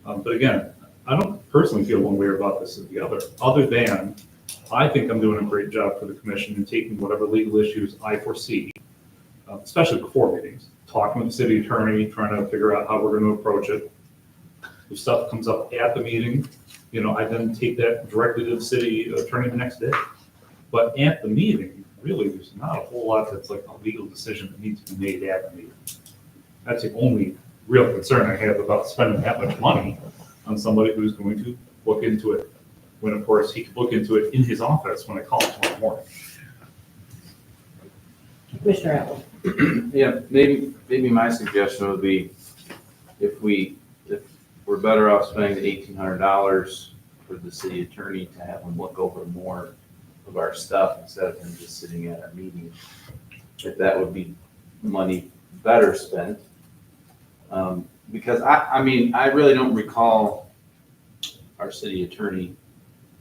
But again, I don't personally feel one way about this or the other than I think I'm doing a great job for the commission in taking whatever legal issues I foresee, especially before meetings, talking with the city attorney, trying to figure out how we're going to approach it. If stuff comes up at the meeting, I then take that directly to the city attorney the next day. But at the meeting, really, there's not a whole lot that's like a legal decision that needs to be made at the meeting. That's the only real concern I have about spending that much money on somebody who's going to look into it, when of course he could look into it in his office when I call him tomorrow morning. Commissioner Atwood. Yeah, maybe my suggestion would be if we're better off spending the $1,800 for the city attorney to have him look over more of our stuff instead of him just sitting at our meeting, if that would be money better spent. Because I mean, I really don't recall our city attorney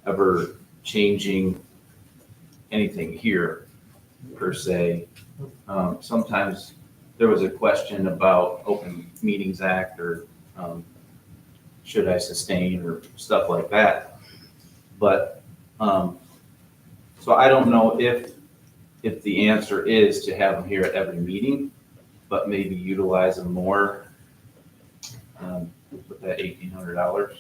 ever changing anything here per se. Sometimes there was a question about Open Meetings Act or should I sustain or stuff like that. But so I don't know if the answer is to have them here at every meeting, but maybe utilize them more with that $1,800.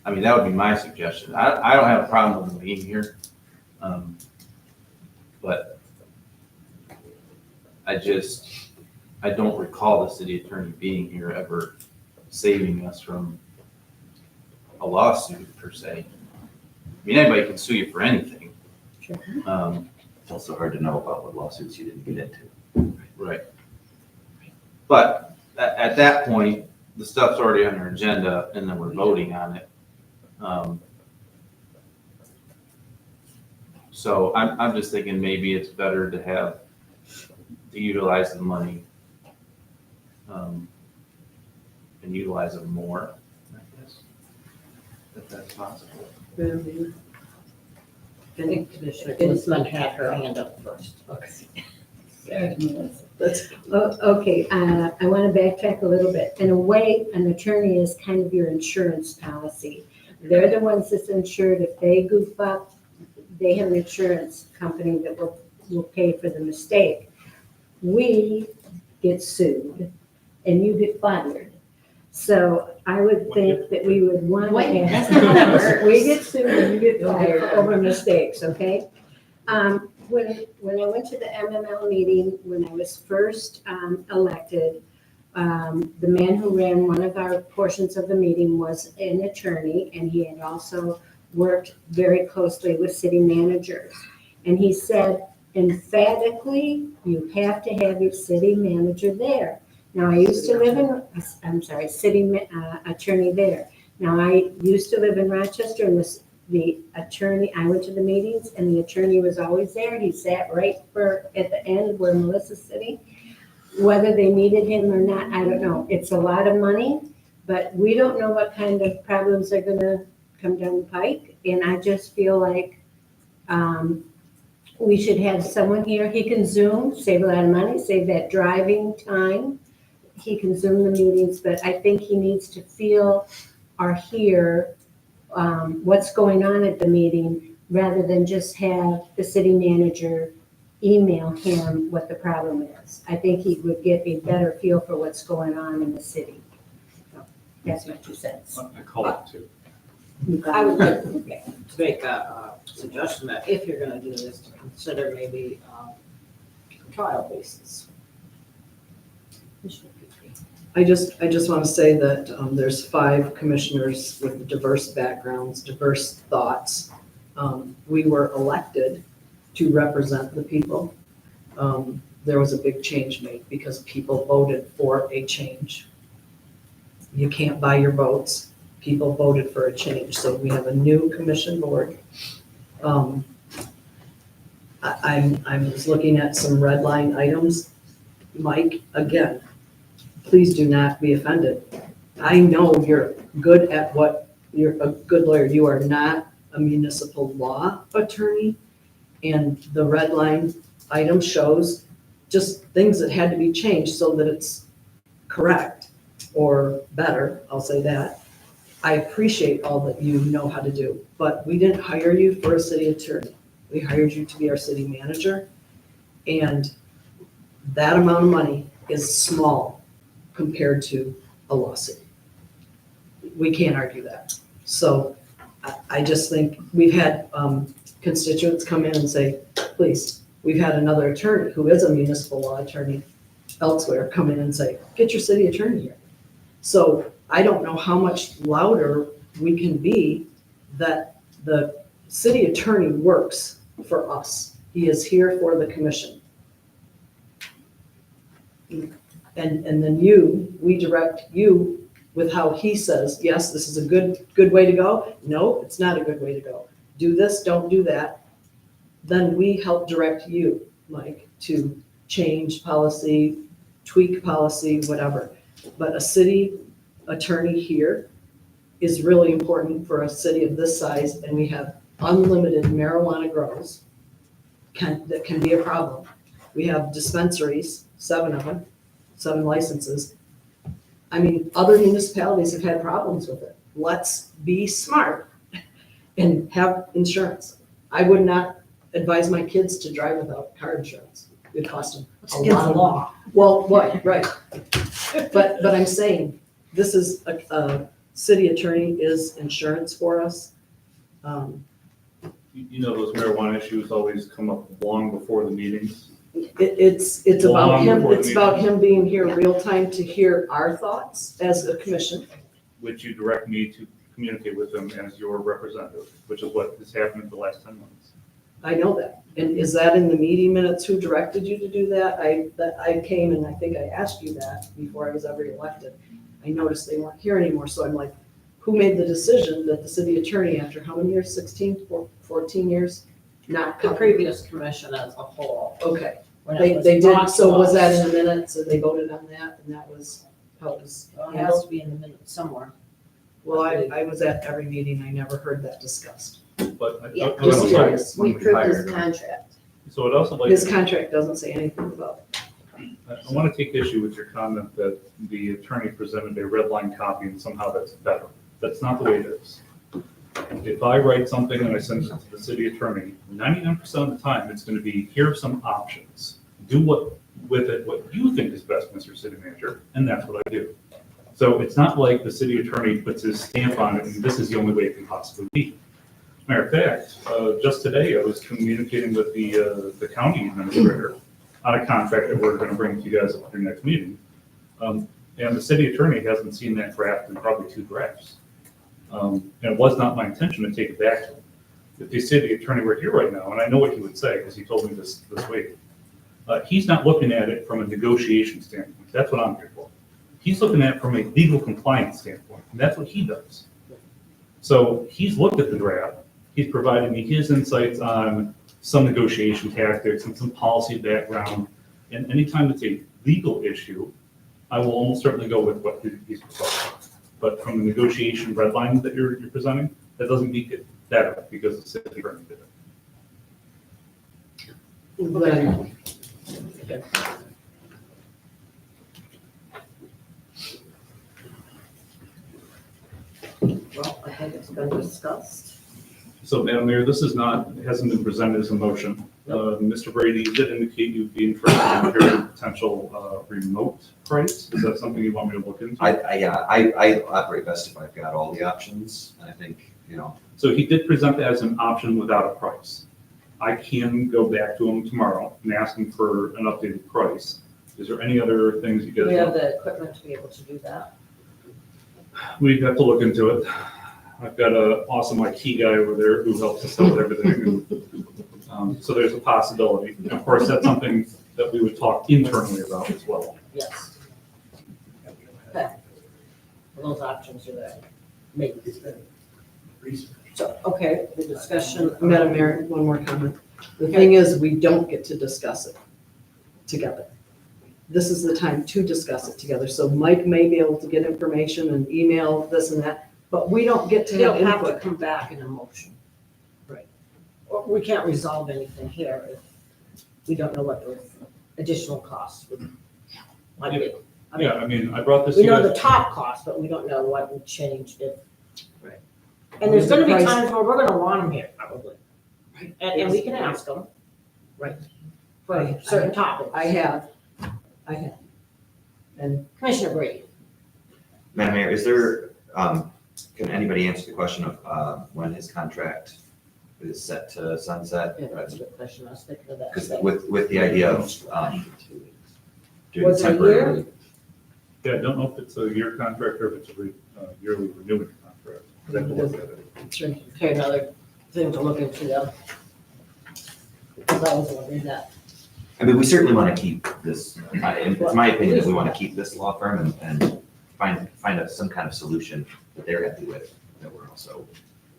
I mean, that would be my suggestion. I don't have a problem with them being here, but I don't recall the city attorney being here ever saving us from a lawsuit per se. I mean, anybody can sue you for anything. Sure. It's also hard to know about what lawsuits you didn't get into. Right. But at that point, the stuff's already on our agenda and then we're voting on it. So I'm just thinking maybe it's better to utilize the money and utilize it more, I guess, if that's possible. I think Commissioner Glisman had her hand up first. Okay, I want to backtrack a little bit. In a way, an attorney is kind of your insurance policy. They're the ones that's insured. If they goof up, they have an insurance company that will pay for the mistake. We get sued and you get fired. So I would think that we would want to Wait, have. that's not how that works. We get sued and you get fired over mistakes, okay? When I went to the MML meeting, when I was first elected, the man who ran one of our portions of the meeting was an attorney, and he had also worked very closely with city managers. And he said, emphatically, you have to have your city manager there. Now, I used to live in, city attorney there. Now, I used to live in Rochester, and the attorney, I went to the meetings, and the attorney was always there. He sat right at the end where Melissa's sitting. Whether they needed him or not, I don't know. It's a lot of money, but we don't know what kind of problems are gonna come down the pike. And I just feel like we should have someone here. He can Zoom, save a lot of money, save that driving time. He can Zoom the meetings, but I think he needs to feel or hear what's going on at the meeting rather than just have the city manager email him what the problem is. I think he would get a better feel for what's going on in the city. So that's my 2 cents. I call it too. I would like to make a suggestion that if you're gonna do this, to consider maybe a trial basis. I just want to say that there's 5 commissioners with diverse backgrounds, diverse thoughts. We were elected to represent the people. There was a big change made because people voted for a change. You can't buy your votes. People voted for a change. So we have a new commission board. I was looking at some red line items. Mike, again, please do not be offended. I know you're good at you're a good lawyer. You are not a municipal law attorney. And the red line item shows just things that had to be changed so that it's correct or better, I'll say that. I appreciate all that you know how to do, but we didn't hire you for a city attorney. We hired you to be our city manager. And that amount of money is small compared to a lawsuit. We can't argue that. So I just think we've had constituents come in and say, please, we've had another attorney who is a municipal law attorney elsewhere come in and say, get your city attorney here. So I don't know how much louder we can be that the city attorney works for us. He is here for the commission. And then we direct you with how he says, yes, this is a good way to go. No, it's not a good way to go. Do this, don't do that. Then we help direct you, Mike, to change policy, tweak policy, whatever. But a city attorney here is really important for a city of this size, and we have unlimited marijuana grows that can be a problem. We have dispensaries, 7 of them, 7 licenses. I mean, other municipalities have had problems with it. Let's be smart and have insurance. I would not advise my kids to drive without car insurance. It costs them a lot of money. Well, what, right. But I'm saying, this is a city attorney is insurance for us. You know, those marijuana issues always come up long before the meetings. It's about Long him, before the it's about meeting. him being here real time to hear our thoughts as a commission. Which you direct me to communicate with them as your representative, which is what has happened in the last 10 months. I know that. And is that in the meeting minutes? Who directed you to do that? I came and I think I asked you that before I was ever elected. I noticed they weren't here anymore, so I'm like, who made the decision that the city attorney, after how many years, 16, 14 years? Not The come? previous commission as a whole. Okay, when it they was did, brought so to was that us. in the minutes and they voted on that and that was how it was Well, It has handled? to be in the minutes somewhere. Well, I was at every meeting, I never heard that discussed. But I Yeah, I would just also curious. We like, approved his contract. so I'd also like, His contract doesn't say anything about it. I want to take issue with your comment that the attorney presented a red line copy and somehow that's better. That's not the way it is. If I write something and I send it to the city attorney, 99% of the time, it's going to be, here are some options. Do with it what you think is best, Mr. City Manager, and that's what I do. So it's not like the city attorney puts his stamp on it and this is the only way it can possibly be. Matter of fact, just today, I was communicating with the county administrator on a contract that we're going to bring to you guys at your next meeting. And the city attorney hasn't seen that draft in probably 2 drafts. And it was not my intention to take it back to him. If the city attorney were here right now, and I know what he would say, because he told me this week, he's not looking at it from a negotiation standpoint. That's what I'm here for. He's looking at it from a legal compliance standpoint, and that's what he does. So he's looked at the draft. He's provided me his insights on some negotiation tactics and some policy background. And anytime it's a legal issue, I will almost certainly go with what he's proposing. But from the negotiation red line that you're presenting, that doesn't make it better because the city attorney did it. Then- Well, I think it's been discussed. So, Madam Mayor, this is not, hasn't been presented as a motion. Mr. Brady, you did indicate you'd be interested in hearing a potential remote price. Is that something you want me to look into? I operate best if I've got all the options, and I think, So he did present that as an option without a price. I can go back to him tomorrow and ask him for an updated price. Is there any other things you Do guys we have want? the equipment to be able to do that? We'd have to look into it. I've got an awesome IT guy over there who helps us out with everything. So there's a possibility. And of course, that's something that we would talk internally about as well. Yes. Okay. Well, those options are there. Maybe. So, okay, the discussion. Madam Mayor, one more comment. The thing is, we don't get to discuss it together. This is the time to discuss it together. So Mike may be able to get information and email this and that, but we don't get to They'll have have to input. come back in a motion. Right. Or we can't resolve anything here if we don't know what those additional costs might be. Yeah, I mean, I brought this to We you know the guys. top cost, but we don't know what would change if And there's gonna be Price. times where we're gonna want them here, probably. Right. And we can ask them. Right. For certain topics. I have. And Commissioner Brady. Madam Mayor, is there, can anybody answer the question of when his contract is set to sunset? Yeah, that's a good question. I was thinking of that. Because with the idea of doing Was it a year? temporary. Yeah, I don't know if it's a year contract or if it's a yearly renewing contract. I'd have to look at it. Okay, another thing to look into though. Because I was wondering that. I mean, we certainly want to keep this, it's my opinion that we want to keep this law firm and find some kind of solution that they're happy with, that we're also,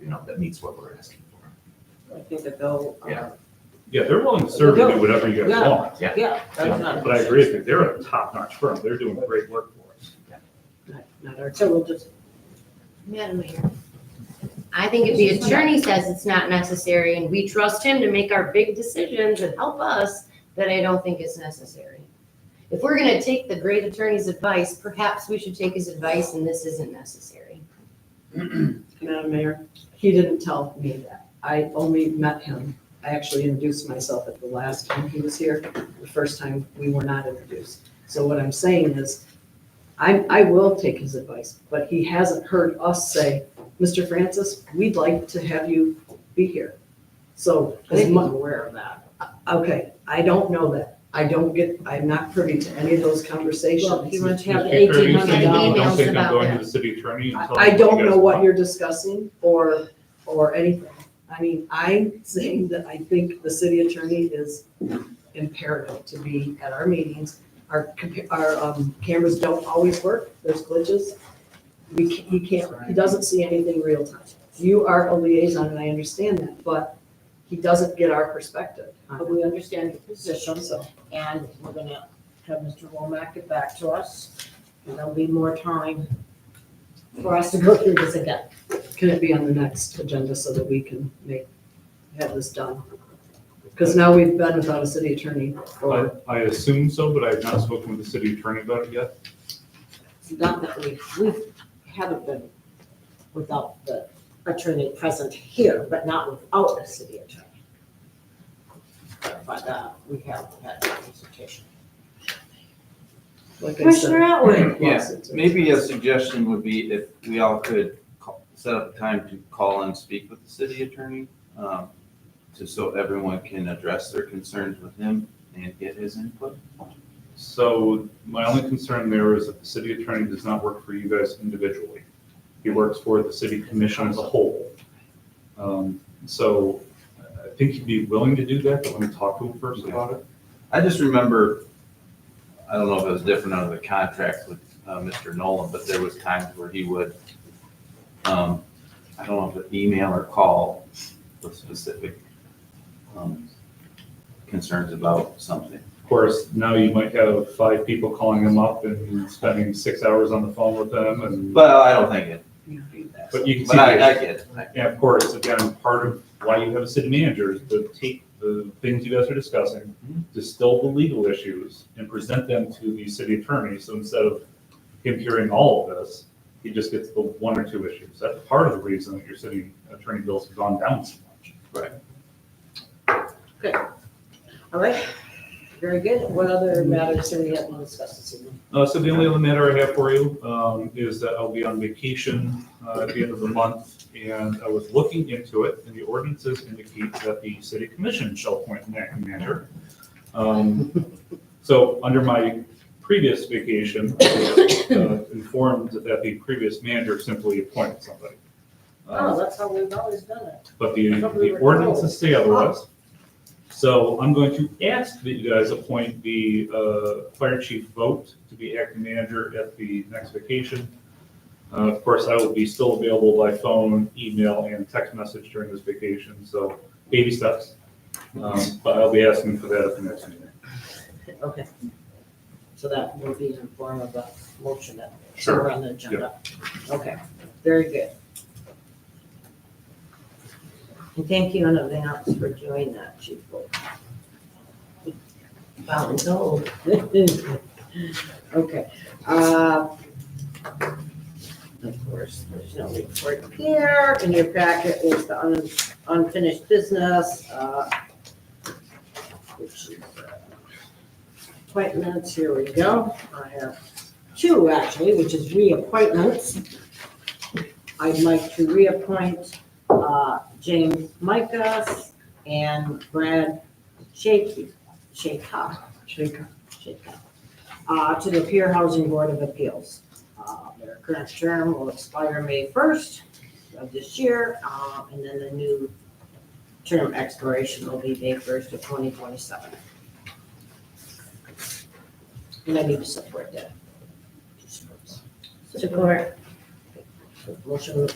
that meets what we're asking for. I think that they'll. Yeah. Yeah, they're willing to serve and do whatever you guys Yeah. want. Yeah. Yeah. that's not- But I agree with you, they're a top-notch firm, they're doing great work for us. not our. So we'll just, Madam Mayor, I think if the attorney says it's not necessary and we trust him to make our big decisions and help us, then I don't think it's necessary. If we're gonna take the great attorney's advice, perhaps we should take his advice and this isn't necessary. Madam Mayor, he didn't tell me that. I only met him. I actually introduced myself at the last time he was here. The first time we were not introduced. So what I'm saying is, I will take his advice, but he hasn't heard us say, Mr. Francis, we'd like to have you be here. So, I think he's aware of that. okay, I don't know that. I'm not privy to any of those conversations. Well, he went to have the Are you saying $1,800. you don't emails think I'm about going that. to the city attorney and telling I him what don't you know guys what want? you're discussing or anything. I mean, I'm saying that I think the city attorney is imperative to be at our meetings. Our cameras don't always work, there's glitches. He doesn't see anything real time. You are a liaison and I understand that, but he doesn't get our perspective. But we understand your position, So, and we're gonna have Mr. Womack get back to us. And there'll be more time for us to go through this again. can it be on the next agenda so that we can have this done? Because now we've been without a city attorney for, I assume so, but I have not spoken with the city attorney about it yet. Not that we haven't been without the attorney present here, but not without a city attorney. Clarify that, we have had that consultation. like I Commissioner said. Atwood? Yeah, maybe a suggestion would be if we all could set up a time to call and speak with the city attorney, just so everyone can address their concerns with him and get his input. So my only concern there is that the city attorney does not work for you guys individually. He works for the city commission as a whole. So I think he'd be willing to do that, but let me talk to him first about it. I just remember, I don't know if it was different under the contract with Mr. Nolan, but there was times where he would, I don't know if it email or call with specific concerns about something. Of course, now you might have 5 people calling him up and spending 6 hours on the phone with them and. Well, I don't think it, But you can see. but I get it. And of course, again, part of why you have a city manager is to take the things you guys are discussing, distill the legal issues, and present them to the city attorney. So instead of him hearing all of this, he just gets the 1 or 2 issues. That's part of the reason that your city attorney bills have gone down so much. Right. All right, very good. What other matters do we have to discuss this evening? So the only other matter I have for you is that I'll be on vacation at the end of the month, and I was looking into it, and the ordinances indicate that the city commission shall appoint an acting manager. So under my previous vacation, I was informed that the previous manager simply appointed somebody. Oh, that's how we've always done it. But the ordinances say otherwise. So I'm going to ask that you guys appoint the fire chief vote to be acting manager at the next vacation. Of course, I will be still available by phone, email, and text message during this vacation, so baby steps. But I'll be asking for that at the next meeting. Okay. So that will be in form of a motion that Sure. somewhere on the agenda. Okay, very good. And thank you in advance for doing that, Chief Wolf. Voluntold. Okay. Of course, there's no report here. In your packet is the unfinished business, which is appointments. Here we go. I have two actually, which is reappointments. I'd like to reappoint James Micah and Brad Shakey to the Pier Housing Board of Appeals. Their current term will expire May 1st of this year, and then the new term expiration will be May 1st of 2027. And I need to support that. Support. Motion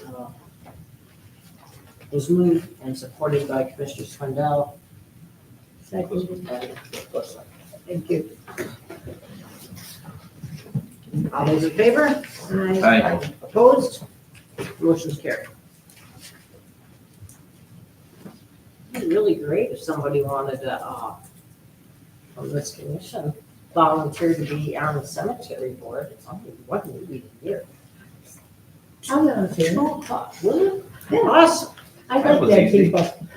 was moved and supported by Commissioner Swindell. Second. Thank you. All those in favor? Aye. Opposed? Motion's carried. It'd be really great if somebody wanted to, from this commission, volunteer to be on the cemetery board. It's only 1 week a year. I'll volunteer. Will you? Awesome. I like dead people. Thank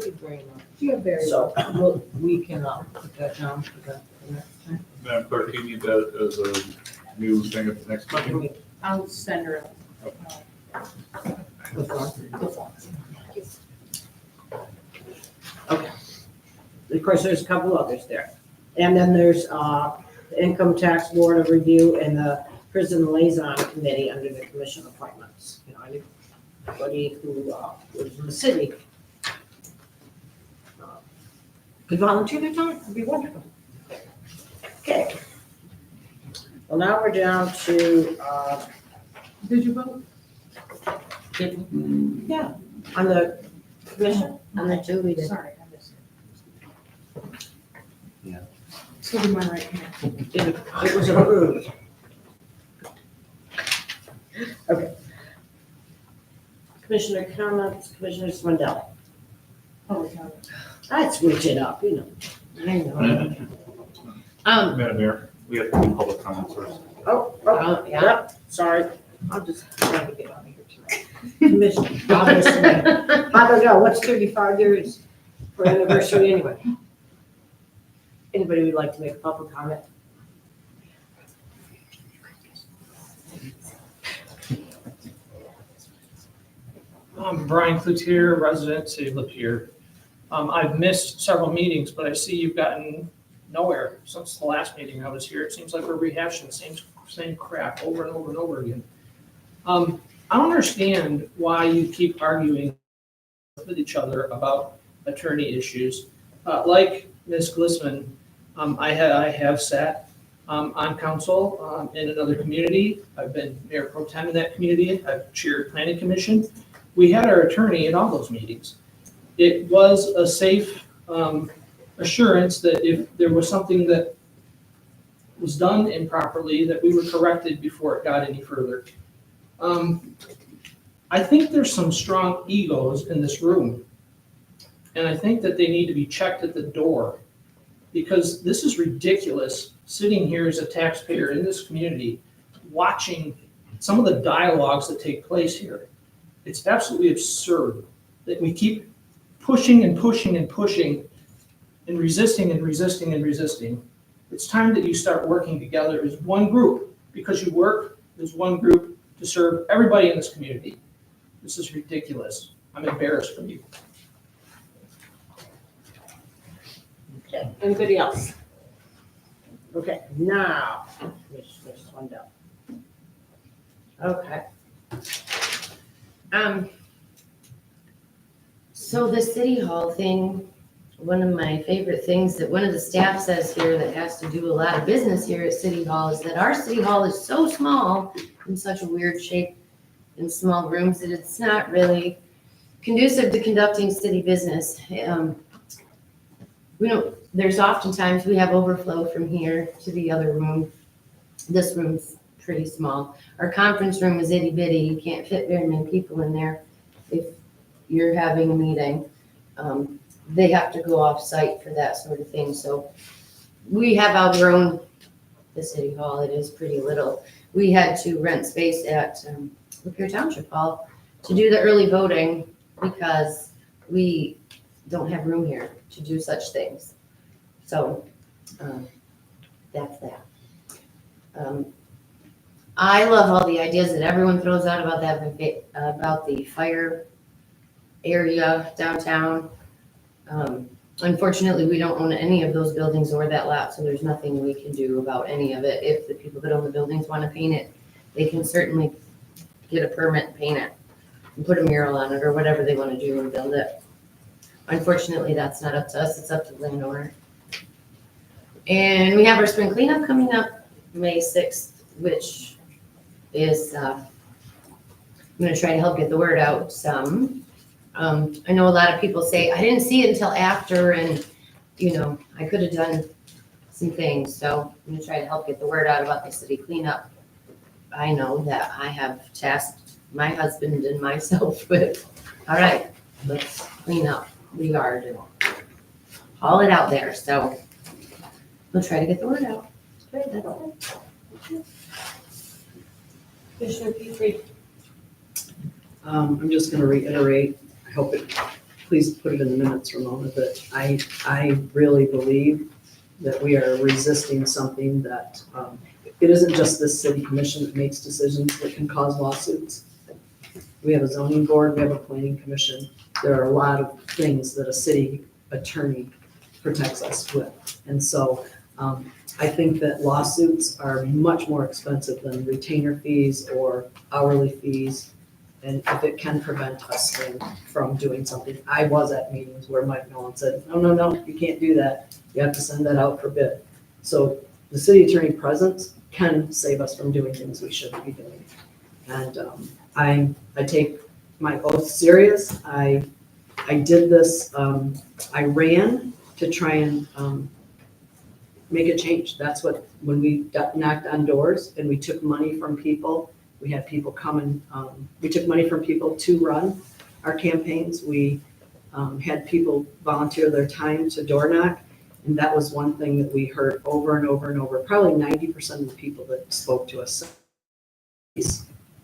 you very much. You're very So we can put that down for the next time. Madam Clerk, do you need that as a new thing at the next meeting? I'll send her. Okay. Of course, there's a couple others there. And then there's the Income Tax Board of Review and the Prison Liaison Committee under the commission appointments. You know, anybody who lives in the city could volunteer their time. It'd be wonderful. Okay. Well, now we're down to, Did you vote? yeah, on the commission. On the two we did. Sorry, I missed it. Yeah. So did my right hand. It was approved. Okay. Commissioner comments, Commissioner Swindell. Public comment. I'd switch it up, you know. I know. Madam Mayor, we have to do public comments first. Oh, yeah. yep, sorry. I'll just try to get out of here tonight. Commissioner, obviously, I don't know, what's 35 years for anniversary anyway? Anybody would like to make a public comment? I'm Brian Cloutier, resident, City of Lapeer. I've missed several meetings, but I see you've gotten nowhere since the last meeting I was here. It seems like we're rehashing the same crap over and over and over again. I don't understand why you keep arguing with each other about attorney issues. Like Ms. Glisman, I have sat on council in another community. I've been mayor pro tem in that community. I've chaired planning commission. We had our attorney in all those meetings. It was a safe assurance that if there was something that was done improperly, that we were corrected before it got any further. I think there's some strong egos in this room. And I think that they need to be checked at the door, because this is ridiculous, sitting here as a taxpayer in this community, watching some of the dialogues that take place here. It's absolutely absurd that we keep pushing and pushing and pushing and resisting and resisting and resisting. It's time that you start working together as one group, because you work as one group to serve everybody in this community. This is ridiculous. I'm embarrassed for you. Okay, anybody else? Okay, now, Commissioner Swindell. Okay. So the city hall thing, one of my favorite things that one of the staff says here that has to do a lot of business here at City Hall is that our City Hall is so small, in such a weird shape, in small rooms, that it's not really conducive to conducting city business. There's oftentimes we have overflow from here to the other room. This room's pretty small. Our conference room is itty bitty. You can't fit very many people in there if you're having a meeting. They have to go off site for that sort of thing. So we have outgrown the city hall. It is pretty little. We had to rent space at Lapeer Township Hall to do the early voting because we don't have room here to do such things. So that's that. I love all the ideas that everyone throws out about about the fire area downtown. Unfortunately, we don't own any of those buildings or that lot, so there's nothing we can do about any of it. If the people that own the buildings want to paint it, they can certainly get a permit and paint it and put a mural on it or whatever they want to do and build it. Unfortunately, that's not up to us, it's up to the landowner. And we have our spring cleanup coming up May 6th, which is, I'm gonna try to help get the word out some. I know a lot of people say, I didn't see it until after, and, you know, I could have done some things, so I'm gonna try to help get the word out about the city cleanup. I know that I have tasked my husband and myself with, all right, let's clean up the yard and haul it out there, so we'll try to get the word out. Great, that's it. Commissioner Petrie. I'm just gonna reiterate, I hope it, please put it in the minutes, Ramona, that I really believe that we are resisting something that, it isn't just this city commission that makes decisions that can cause lawsuits. We have a zoning board, we have a planning commission. There are a lot of things that a city attorney protects us with. And so I think that lawsuits are much more expensive than retainer fees or hourly fees. And if it can prevent us from doing something. I was at meetings where Mike Nolan said, no, you can't do that. You have to send that out for bid. So the city attorney presence can save us from doing things we shouldn't be doing. And I take my oath serious. I did this, I ran to try and make a change. That's what, when we knocked on doors and we took money from people, we had people come and, we took money from people to run our campaigns. We had people volunteer their time to door knock. And that was one thing that we heard over and over and over. Probably 90% of the people that spoke to us said,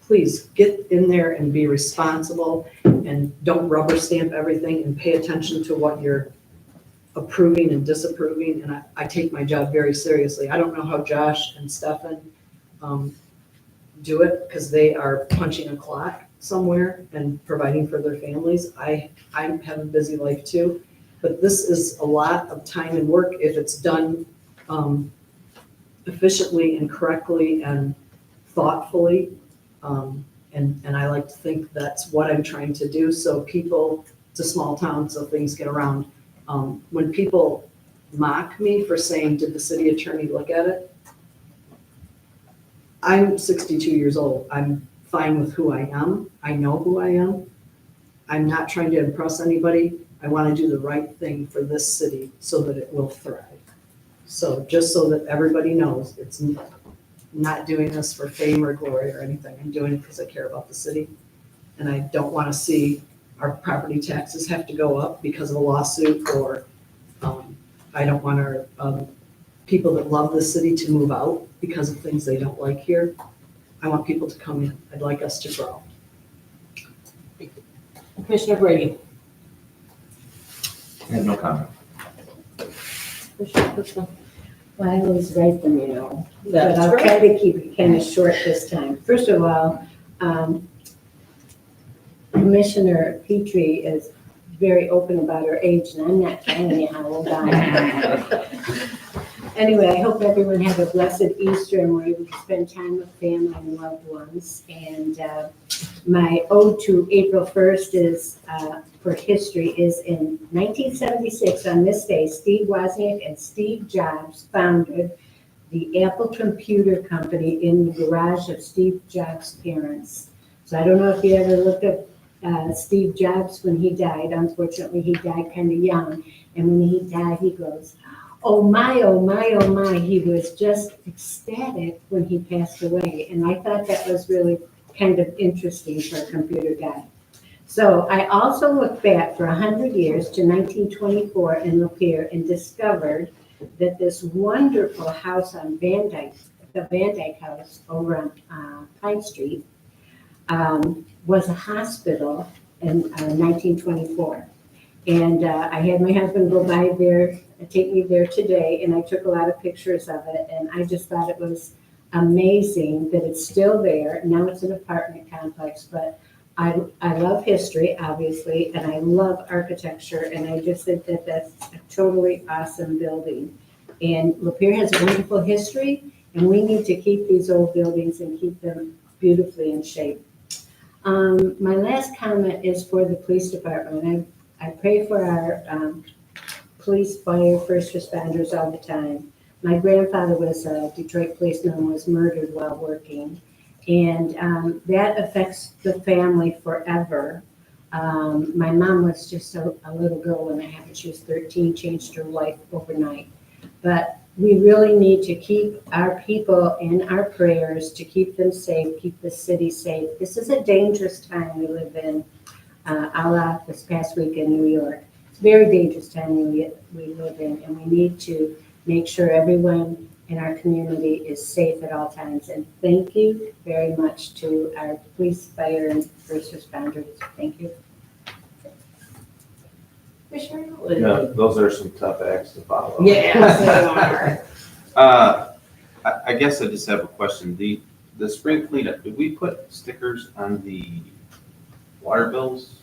please get in there and be responsible and don't rubber stamp everything and pay attention to what you're approving and disapproving. And I take my job very seriously. I don't know how Josh and Stefan do it because they are punching a clock somewhere and providing for their families. I have a busy life too, but this is a lot of time and work if it's done efficiently and correctly and thoughtfully. And I like to think that's what I'm trying to do. So people, it's a small town, so things get around. When people mock me for saying, did the city attorney look at it? I'm 62 years old. I'm fine with who I am. I know who I am. I'm not trying to impress anybody. I want to do the right thing for this city so that it will thrive. So just so that everybody knows, it's not doing this for fame or glory or anything. I'm doing it because I care about the city. And I don't want to see our property taxes have to go up because of a lawsuit, or I don't want our people that love the city to move out because of things they don't like here. I want people to come in. I'd like us to grow. Commissioner Brady. I have no comment. Commissioner Clifton. Well, I always write them, you know, but That's I'll great. try to keep it kind of short this time. First of all, Commissioner Petrie is very open about her age, and I'm not telling you how old I am. Anyway, I hope everyone had a blessed Easter and were able to spend time with family and loved ones. And my ode to April 1st is, for history, is in 1976, on this day, Steve Wozniak and Steve Jobs founded the Apple Computer Company in the garage of Steve Jobs' parents. So I don't know if you ever looked at Steve Jobs when he died. Unfortunately, he died kind of young. And when he died, he goes, oh my, oh my, oh my. He was just ecstatic when he passed away. And I thought that was really kind of interesting for a computer guy. So I also looked back for 100 years to 1924 in Lapeer and discovered that this wonderful house on Van Dyke, the Van Dyke House over on Pine Street, was a hospital in 1924. And I had my husband go by there, take me there today, and I took a lot of pictures of it, and I just thought it was amazing that it's still there. Now it's an apartment complex, but I love history, obviously, and I love architecture, and I just think that that's a totally awesome building. And Lapeer has a wonderful history, and we need to keep these old buildings and keep them beautifully in shape. My last comment is for the police department. I pray for our police, fire, first responders all the time. My grandfather was a Detroit policeman, was murdered while working. And that affects the family forever. My mom was just a little girl when that happened. She was 13, changed her life overnight. But we really need to keep our people in our prayers, to keep them safe, keep the city safe. This is a dangerous time we live in, a la this past week in New York. It's a very dangerous time we live in, and we need to make sure everyone in our community is safe at all times. And thank you very much to our police, fire, and first responders. Thank you. Yeah, those are some tough acts to follow. Yes, they are. I guess I just have a question. The spring cleanup, did we put stickers on the water bills?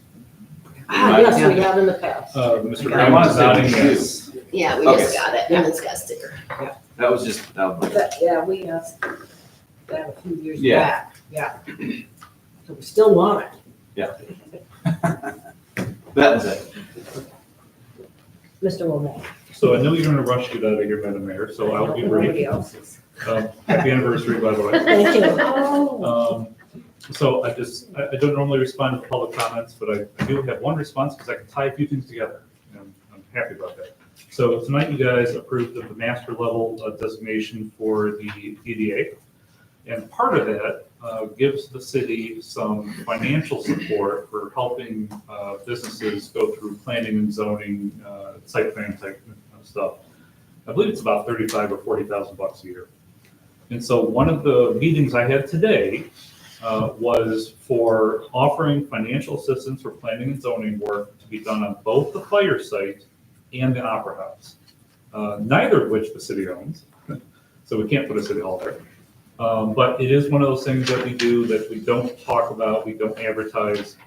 Yes, we have in the past. Mr. I Graham want is to nodding say yes. Yeah, we just got it. Emmett's got a sticker. That was just, But, yeah, we asked that a few years Yeah. back, yeah. So we still want it. that was it. Mr. Womack. So I know you're in a rush to get out of here, Madam Mayor, so I'll be Nobody brief. else is. Happy anniversary, by the way. Thank you. So I don't normally respond to public comments, but I do have one response because I can tie a few things together. And I'm happy about that. So tonight you guys approved of the master level designation for the EDA. And part of that gives the city some financial support for helping businesses go through planning and zoning, site plan type stuff. I believe it's about $35,000 or $40,000 a year. And so one of the meetings I had today was for offering financial assistance for planning and zoning work to be done on both the fire site and the Opera House. Neither of which the city owns, so we can't put a city hall there. But it is one of those things that we do that we don't talk about, we don't advertise.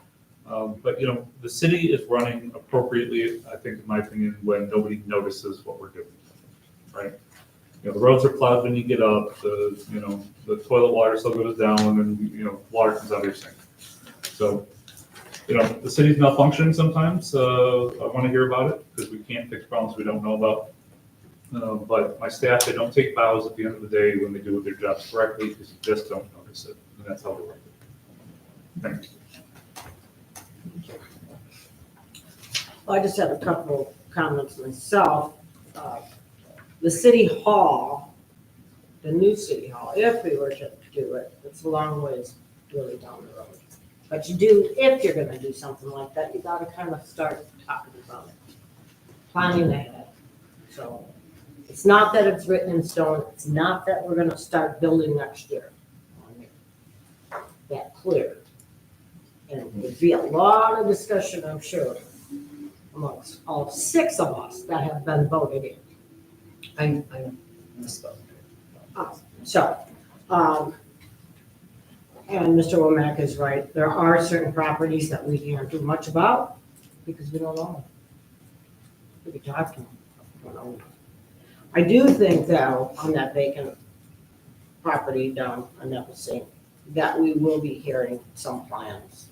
But the city is running appropriately, I think, in my opinion, when nobody notices what we're doing, right? The roads are plowed when you get up, the toilet water still goes down, and, water comes out of your sink. So, the city's malfunctioning sometimes. I want to hear about it because we can't fix problems we don't know about. But my staff, they don't take bows at the end of the day when they do their jobs correctly because you just don't notice it. And that's how they work it. Thanks. I just have a couple comments myself. The city hall, the new city hall, if we were to do it, it's a long ways really down the road. But you do, if you're gonna do something like that, you gotta kind of start talking about it, planning ahead. So it's not that it's written in stone, it's not that we're gonna start building next year. That clear. And there'd be a lot of discussion, I'm sure, amongst all 6 of us that have been voted in. I misspoke. So, and Mr. Womack is right, there are certain properties that we can't do much about because we don't know. We could talk to them, we don't know. I do think though, on that vacant property down on Nipissing, that we will be hearing some plans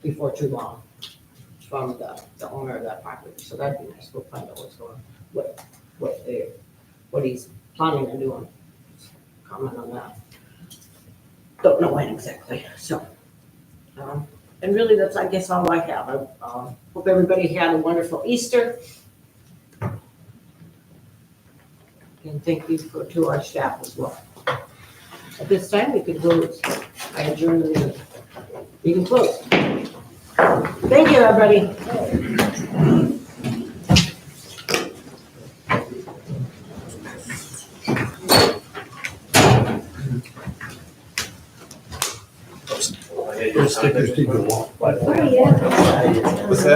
before too long from the owner of that property, so that'd be nice, we'll find out what's going on, what he's planning on doing. Comment on that. Don't know when exactly, so. And really, that's, I guess, all I have. I hope everybody had a wonderful Easter. And thank you to our staff as well. At this time, we can close. I adjourn the meeting. You can close. Thank you, everybody. Those stickers need to walk. Oh, yeah. What's that?